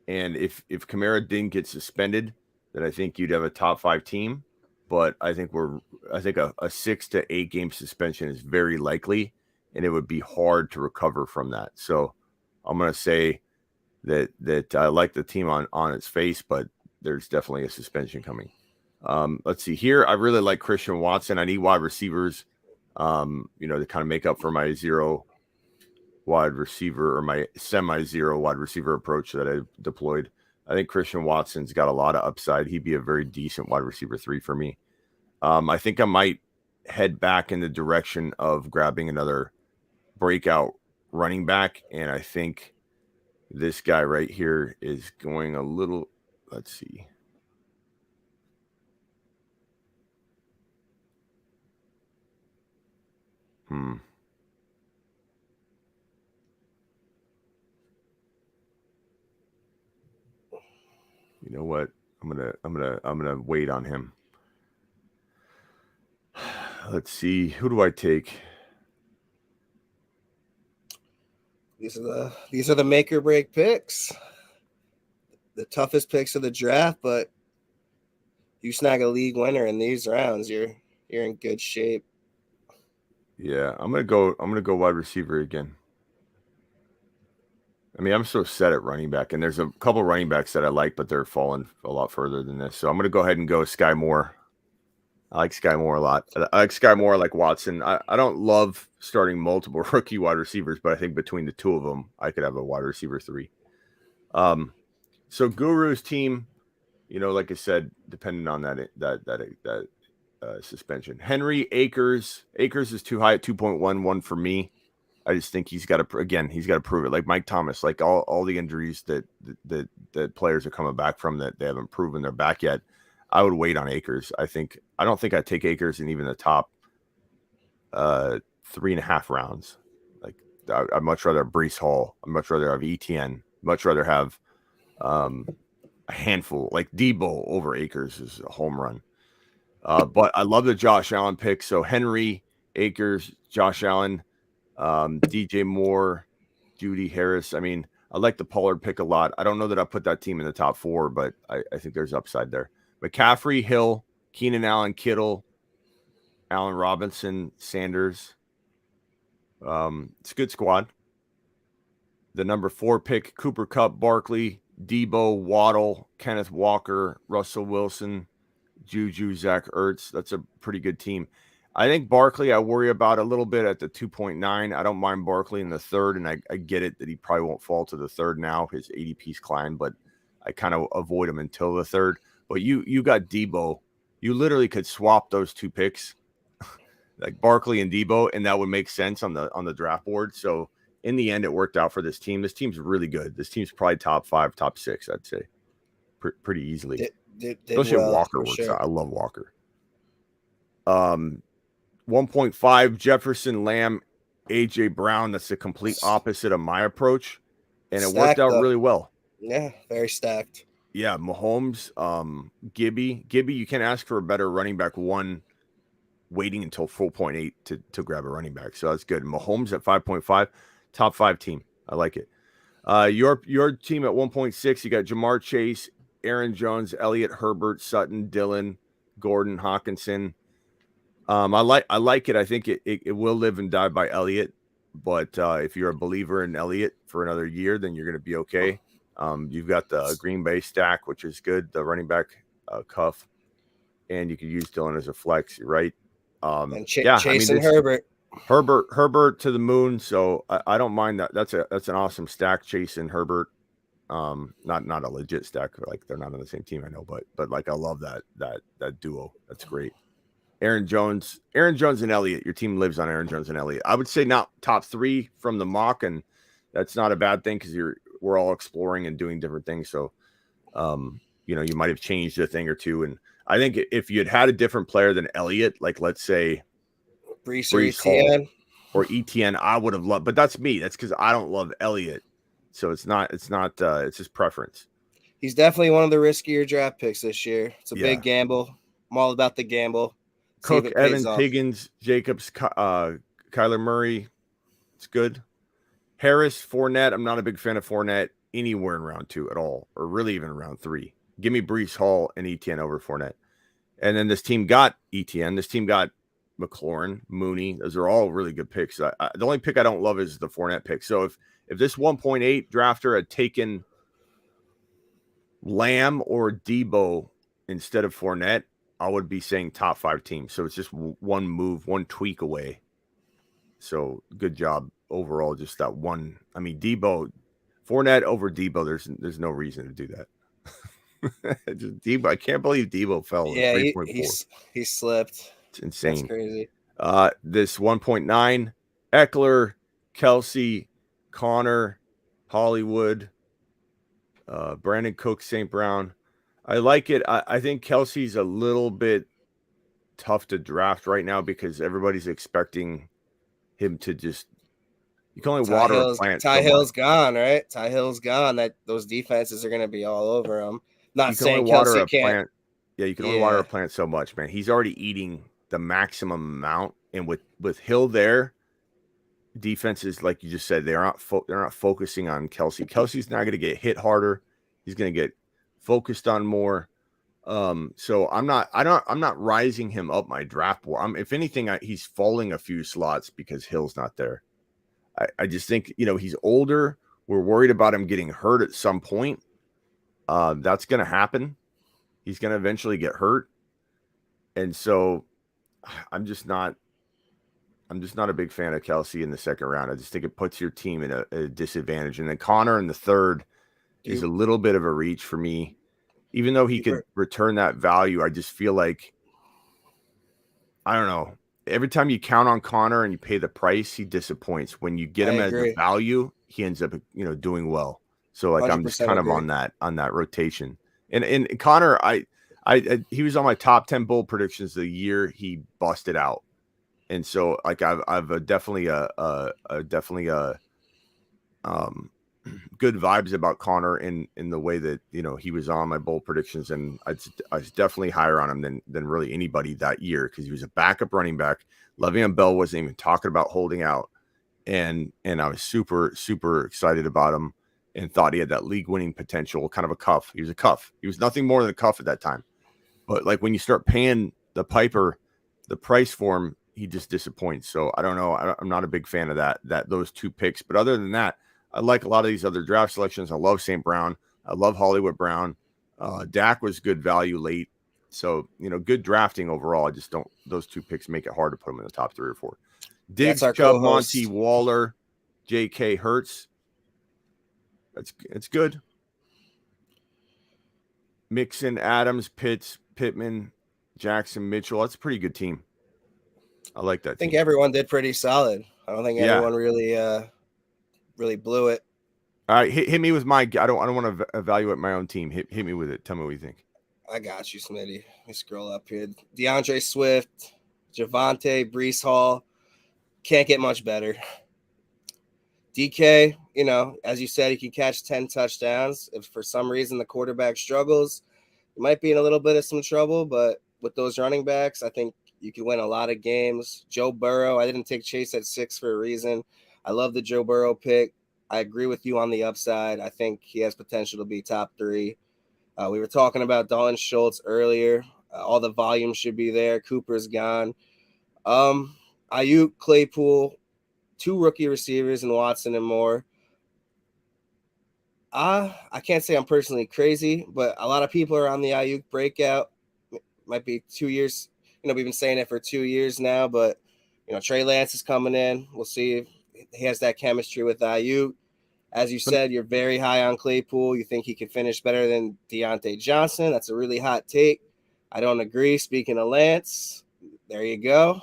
And if Kamara didn't get suspended, then I think you'd have a top 5 team. But I think a 6 to 8 game suspension is very likely, and it would be hard to recover from that. So I'm going to say that I like the team on its face, but there's definitely a suspension coming. Let's see here. I really like Christian Watson. I need wide receivers, to kind of make up for my zero wide receiver or my semi-zero wide receiver approach that I deployed. I think Christian Watson's got a lot of upside. He'd be a very decent wide receiver 3 for me. I think I might head back in the direction of grabbing another breakout running back, and I think this guy right here is going a little, let's see. You know what? I'm gonna wait on him. Let's see. Who do I take? These are the make or break picks. The toughest picks of the draft, but you snag a league winner in these rounds, you're in good shape. Yeah, I'm gonna go wide receiver again. I mean, I'm so set at running back, and there's a couple running backs that I like, but they're falling a lot further than this. So I'm going to go ahead and go Sky Moore. I like Sky Moore a lot. I like Sky Moore, I like Watson. I don't love starting multiple rookie wide receivers, but I think between the two of them, I could have a wide receiver 3. So Guru's team, like I said, depending on that suspension. Henry Akers is too high at 2.11 for me. I just think he's got to prove it. Like Mike Thomas, like all the injuries that players are coming back from that they haven't proven they're back yet. I would wait on Akers. I don't think I'd take Akers in even the top 3.5 rounds. Like I'd much rather have Breece Hall. I'd much rather have ETN. Much rather have a handful like Debo over Akers is a home run. But I love the Josh Allen pick. So Henry, Akers, Josh Allen. DJ Moore, Judy Harris. I mean, I like the Pollard pick a lot. I don't know that I put that team in the top 4, but I think there's upside there. McCaffrey, Hill, Keenan Allen, Kittle, Allen Robinson, Sanders. It's a good squad. The number 4 pick, Cooper Kupp, Barkley, Debo, Waddle, Kenneth Walker, Russell Wilson, Juju, Zach Ertz. That's a pretty good team. I think Barkley I worry about a little bit at the 2.9. I don't mind Barkley in the 3rd, and I get it that he probably won't fall to the 3rd now. His ADP's climbed, but I kind of avoid him until the 3rd. But you got Debo. You literally could swap those 2 picks, like Barkley and Debo, and that would make sense on the draft board. So in the end, it worked out for this team. This team's really good. This team's probably top 5, top 6, I'd say, pretty easily. Especially well, Walker works out. I love Walker. 1.5 Jefferson, Lamb, AJ Brown. That's the complete opposite of my approach, and it worked out really well. Yeah, very stacked. Yeah, Mahomes, Gibby. You can't ask for a better running back 1 waiting until 4.8 to grab a running back. So that's good. Mahomes at 5.5, top 5 team. I like it. Your team at 1.6, you got Jamar Chase, Aaron Jones, Elliott, Herbert, Sutton, Dillon, Gordon, Hawkinson. I like it. I think it will live and die by Elliott, but if you're a believer in Elliott for another year, then you're going to be okay. You've got the Green Bay stack, which is good, the running back cuff, and you could use Dillon as a flex, right? And Chase and Herbert to the moon. So I don't mind that. That's an awesome stack, Chase and Herbert. Not a legit stack, like they're not on the same team, I know, but like I love that duo. That's great. Aaron Jones and Elliott. Your team lives on Aaron Jones and Elliott. I would say not top 3 from the mock, and that's not a bad thing because we're all exploring and doing different things. So, you might have changed a thing or two. And I think if you had a different player than Elliott, like let's say Breece Hall or ETN, I would have loved. But that's me. That's because I don't love Elliott. So it's just preference. He's definitely one of the riskier draft picks this year. It's a big gamble. I'm all about the gamble. Cook, Evans, Higgins, Jacobs, Kyler Murray. It's good. Harris, Fournette. I'm not a big fan of Fournette anywhere in round 2 at all, or really even round 3. Give me Breece Hall and ETN over Fournette. And then this team got ETN. This team got McLaurin, Mooney. Those are all really good picks. The only pick I don't love is the Fournette pick. So if this 1.8 drafter had taken Lamb or Debo instead of Fournette, I would be saying top 5 team. So it's just one move, one tweak away. So good job overall. Just that one. I mean, Fournette over Debo. There's no reason to do that. Just Debo. I can't believe Debo fell. Yeah, he slipped. It's insane. That's crazy. This 1.9, Eckler, Kelsey, Connor, Hollywood, Brandon Cook, St. Brown. I like it. I think Kelsey's a little bit tough to draft right now because everybody's expecting him to just. You can only water a plant. Ty Hill's gone, right? Ty Hill's gone. Those defenses are going to be all over him. Not saying Kelsey can't. Yeah, you can only water a plant so much, man. He's already eating the maximum amount, and with Hill there, defenses like you just said, they're not focusing on Kelsey. Kelsey's not going to get hit harder. He's going to get focused on more. So I'm not rising him up my draft board. If anything, he's falling a few slots because Hill's not there. I just think, he's older. We're worried about him getting hurt at some point. That's going to happen. He's going to eventually get hurt. And so I'm just not a big fan of Kelsey in the second round. I just think it puts your team in a disadvantage. And then Connor in the third is a little bit of a reach for me. Even though he could return that value, I just feel like, I don't know. Every time you count on Connor and you pay the price, he disappoints. When you get him as a value, he ends up, doing well. So like I'm just kind of on that rotation. And Connor, he was on my top 10 bold predictions of the year. He busted out. And so like I've definitely good vibes about Connor in the way that, he was on my bold predictions. And I was definitely higher on him than really anybody that year because he was a backup running back. Le'Veon Bell wasn't even talking about holding out. And I was super, super excited about him and thought he had that league winning potential, kind of a cuff. He was a cuff. He was nothing more than a cuff at that time. But like when you start paying the piper, the price for him, he just disappoints. So I don't know. I'm not a big fan of those 2 picks. But other than that, I like a lot of these other draft selections. I love St. Brown. I love Hollywood Brown. Dak was good value late. So, good drafting overall. I just don't, those 2 picks make it hard to put them in the top 3 or 4. Diggs, Chubb, Monty, Waller, J.K. Hurts. It's good. Mixon, Adams, Pitts, Pittman, Jackson, Mitchell. That's a pretty good team. I like that. I think everyone did pretty solid. I don't think anyone really blew it. All right, hit me with my. I don't want to evaluate my own team. Hit me with it. Tell me what you think. I got you, Smitty. Let me scroll up here. DeAndre Swift, Javonte, Breece Hall. Can't get much better. DK, as you said, he can catch 10 touchdowns. If for some reason the quarterback struggles, you might be in a little bit of some trouble. But with those running backs, I think you can win a lot of games. Joe Burrow, I didn't take Chase at 6 for a reason. I love the Joe Burrow pick. I agree with you on the upside. I think he has potential to be top 3. We were talking about Dalton Schultz earlier. All the volume should be there. Cooper's gone. Ayuk, Claypool, 2 rookie receivers in Watson and Moore. I can't say I'm personally crazy, but a lot of people are on the Ayuk breakout. Might be 2 years. We've been saying it for 2 years now, but Trey Lance is coming in. We'll see if he has that chemistry with Ayuk. As you said, you're very high on Claypool. You think he can finish better than Deontay Johnson. That's a really hot take. I don't agree. Speaking of Lance, there you go.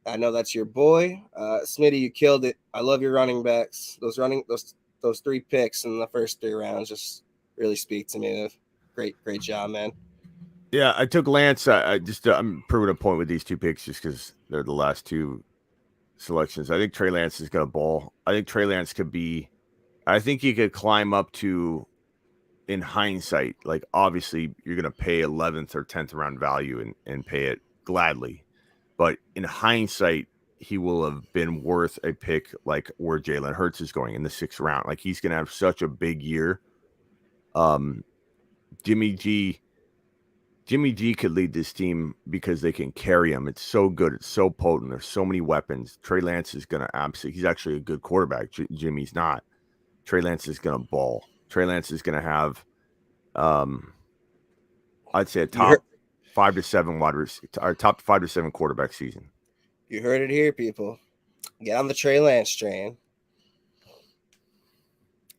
I know that's your boy. Smitty, you killed it. I love your running backs. Those 3 picks in the first 3 rounds just really speak to me. Great job, man. Yeah, I took Lance. I'm proving a point with these 2 picks just because they're the last 2 selections. I think Trey Lance is going to ball. I think Trey Lance could be. I think he could climb up to, in hindsight, like obviously you're going to pay 11th or 10th round value and pay it gladly. But in hindsight, he will have been worth a pick like where Jalen Hurts is going in the 6th round. Like he's going to have such a big year. Jimmy G Jimmy G could lead this team because they can carry him. It's so good. It's so potent. There's so many weapons. Trey Lance is going to absolutely – he's actually a good quarterback. Jimmy's not. Trey Lance is going to ball. Trey Lance is going to have, I'd say, a top 5 to 7 or top 5 to 7 quarterback season. You heard it here, people. Get on the Trey Lance train.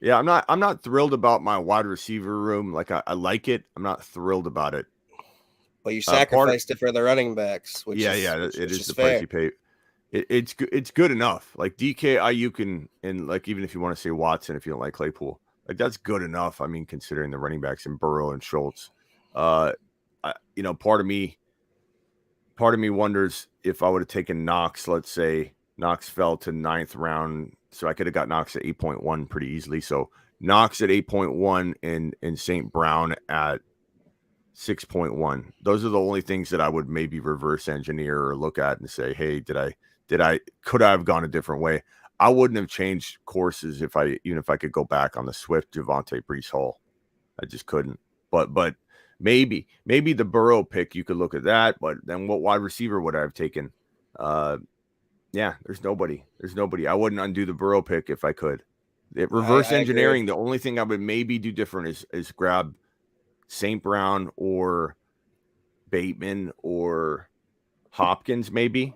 Yeah, I'm not thrilled about my wide receiver room. Like I like it. I'm not thrilled about it. But you sacrificed it for the running backs, which it is the fair. price you pay. It's good enough. Like DK, Ayuk, and like even if you want to say Watson, if you don't like Claypool, like that's good enough. I mean, considering the running backs and Burrow and Schultz, part of me wonders if I would have taken Knox. Let's say Knox fell to 9th round, so I could have got Knox at 8.1 pretty easily. So Knox at 8.1 and St. Brown at 6.1. Those are the only things that I would maybe reverse engineer or look at and say, hey, could I have gone a different way? I wouldn't have changed courses even if I could go back on the Swift, Javonte, Breece Hall. I just couldn't. But maybe the Burrow pick, you could look at that. But then what wide receiver would I have taken? There's nobody. I wouldn't undo the Burrow pick if I could. Reverse engineering, the only thing I would maybe do different is grab St. Brown or Bateman or Hopkins, maybe,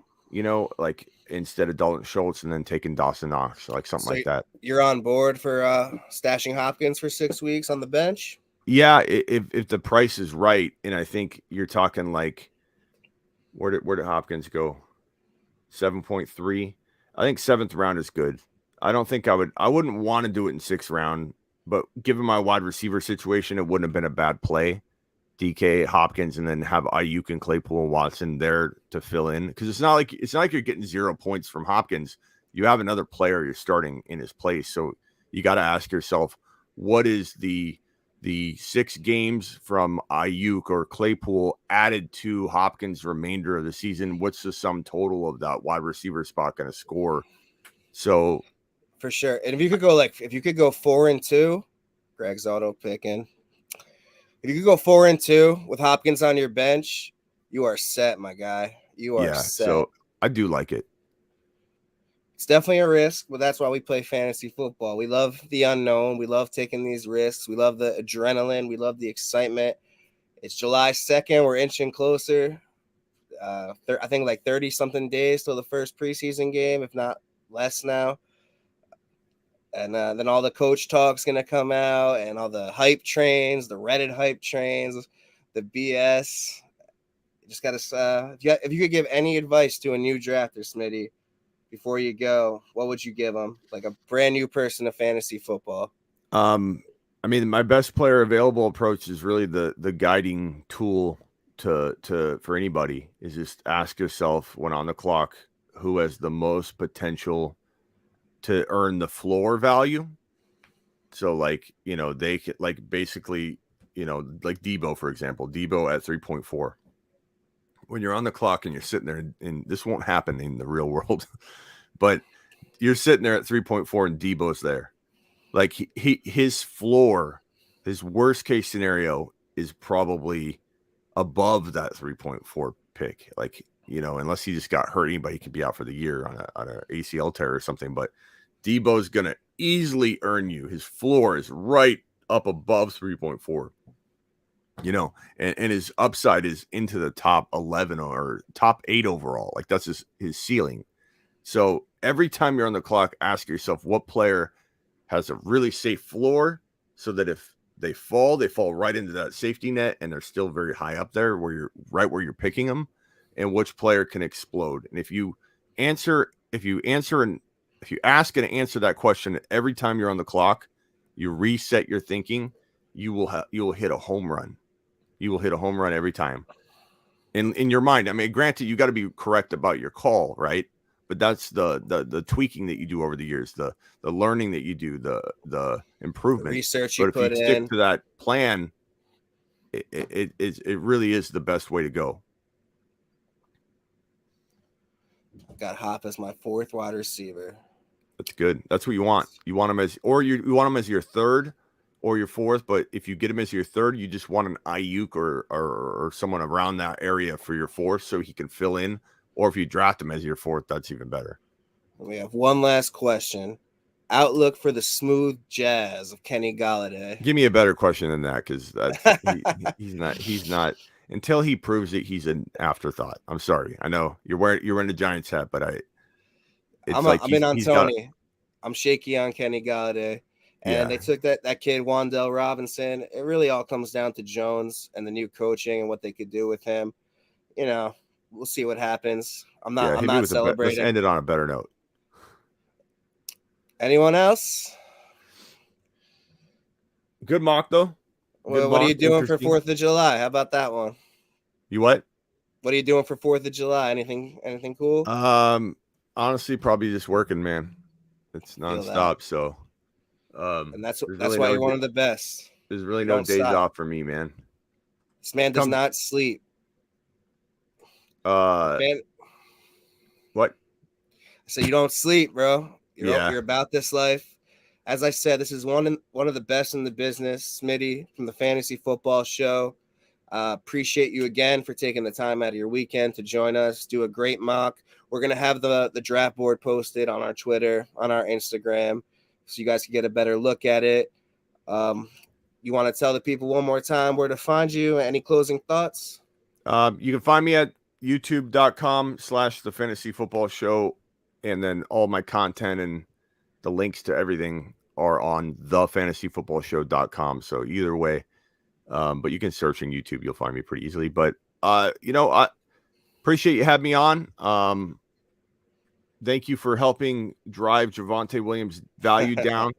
like instead of Dalton Schultz and then taking Dawson Knox, like something like that. You're on board for stashing Hopkins for 6 weeks on the bench? Yeah, if the price is right, and I think you're talking like where did Hopkins go? 7.3. I think 7th round is good. I wouldn't want to do it in 6th round. But given my wide receiver situation, it wouldn't have been a bad play. DK, Hopkins, and then have Ayuk and Claypool and Watson there to fill in. Because it's not like you're getting 0 points from Hopkins. You have another player you're starting in his place. So you got to ask yourself, what is the 6 games from Ayuk or Claypool added to Hopkins' remainder of the season? What's the sum total of that wide receiver spot going to score? So for sure. And if you could go 4-2, Greg's auto picking. If you could go 4-2 with Hopkins on your bench, you are set, my guy. You are set. So I do like it. It's definitely a risk, but that's why we play fantasy football. We love the unknown. We love taking these risks. We love the adrenaline. We love the excitement. It's July 2nd. We're inching closer. I think like 30-something days till the first preseason game, if not less now. And then all the coach talk's going to come out and all the hype trains, the Reddit hype trains, the BS. You just got to if you could give any advice to a new drafter, Smitty, before you go, what would you give them? Like a brand new person to fantasy football. I mean, my best player available approach is really the guiding tool for anybody is just ask yourself when on the clock, who has the most potential to earn the floor value. So like, they could like basically, like Debo, for example, Debo at 3.4. When you're on the clock and you're sitting there and this won't happen in the real world, but you're sitting there at 3.4 and Debo's there. Like his floor, his worst case scenario is probably above that 3.4 pick. Like, unless he just got hurt, anybody could be out for the year on a ACL tear or something, but Debo's going to easily earn you. His floor is right up above 3.4, and his upside is into the top 11 or top 8 overall. Like that's his ceiling. So every time you're on the clock, ask yourself what player has a really safe floor so that if they fall right into that safety net and they're still very high up there where you're picking them, and which player can explode. And if you ask and answer that question every time you're on the clock, you reset your thinking, you will hit a home run. You will hit a home run every time. In your mind, I mean, granted, you got to be correct about your call, right? But that's the tweaking that you do over the years, the learning that you do, the improvement, the research you put in. But if you stick to that plan, it really is the best way to go. Got Hop as my 4th wide receiver. That's good. That's what you want. You want him as your 3rd or your fourth. But if you get him as your third, you just want an Ayuk or someone around that area for your fourth so he can fill in. Or if you draft him as your fourth, that's even better. We have one last question. Outlook for the smooth jazz of Kenny Galladay. Give me a better question than that, because he's not until he proves it. He's an afterthought. I'm sorry. I know you're wearing the Giants hat, but I'm in on Tony. I'm shaky on Kenny Galladay. And they took that kid Wan'Dale Robinson. It really all comes down to Jones and the new coaching and what they could do with him. You know, we'll see what happens. I'm not celebrating. Let's end it on a better note. Anyone else? Good mock though. Well, what are you doing for 4th of July? How about that one? You what? What are you doing for 4th of July? Anything cool? Honestly, probably just working, man. It's nonstop. So, and that's why you're one of the best. There's really no days off for me, man. This man does not sleep. What? So you don't sleep, bro. You're about this life. As I said, this is one of the best in the business. Smitty from the Fantasy Football Show. Appreciate you again for taking the time out of your weekend to join us. Do a great mock. We're gonna have the draft board posted on our Twitter, on our Instagram, so you guys can get a better look at it. You want to tell the people one more time where to find you? Any closing thoughts? You can find me at youtube.com/the Fantasy Football Show, and then all my content and the links to everything are on thefantasyfootballshow.com. So either way, but you can search in YouTube, you'll find me pretty easily. But I appreciate you having me on. Thank you for helping drive Javonte Williams' value down.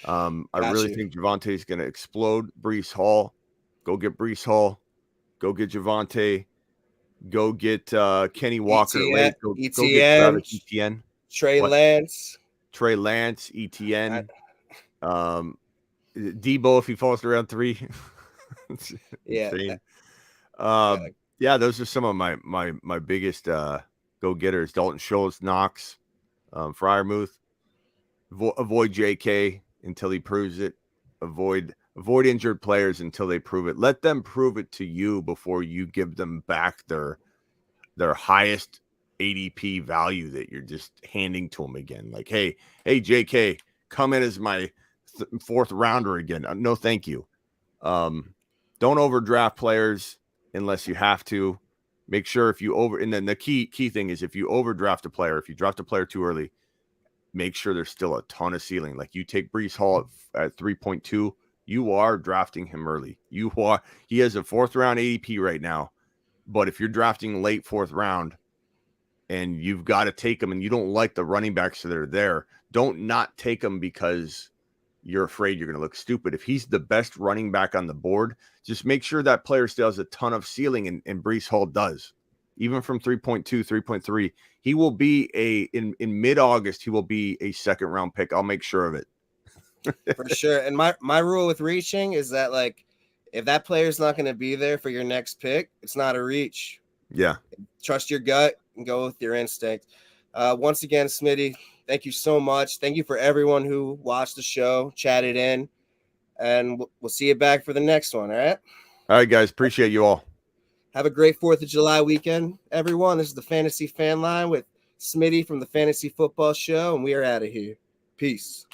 I really think Javonte is going to explode. Breece Hall, go get Breece Hall. Go get Javonte. Go get Kenny Walker. Go get Travis Etienne. Trey Lance, Etienne. Debo if he falls to round 3. Insane. Yeah, those are some of my biggest go-getters. Dalton Schultz, Knox, Freiermuth. Avoid JK until he proves it. Avoid injured players until they prove it. Let them prove it to you before you give them back their highest ADP value that you're just handing to them again. Like, hey, JK, come in as my 4th rounder again. No, thank you. Don't overdraft players unless you have to. Make sure if you and then the key thing is if you overdraft a player, if you draft a player too early, make sure there's still a ton of ceiling. Like you take Breece Hall at 3.2, you are drafting him early. He has a 4th round ADP right now, but if you're drafting late 4th round and you've got to take him and you don't like the running backs that are there, don't not take him because you're afraid you're going to look stupid. If he's the best running back on the board, just make sure that player still has a ton of ceiling, and Breece Hall does. Even from 3.2, 3.3, he will be in mid-August, he will be a 2nd round pick. I'll make sure of it. For sure. And my rule with reaching is that, like, if that player's not going to be there for your next pick, it's not a reach. Yeah. Trust your gut and go with your instinct. Once again, Smitty, thank you so much. Thank you for everyone who watched the show, chatted in, and we'll see you back for the next one. All right. All right, guys. Appreciate you all. Have a great 4th of July weekend, everyone. This is the Fantasy Fan Line with Smitty from the Fantasy Football Show, and we are out of here. Peace.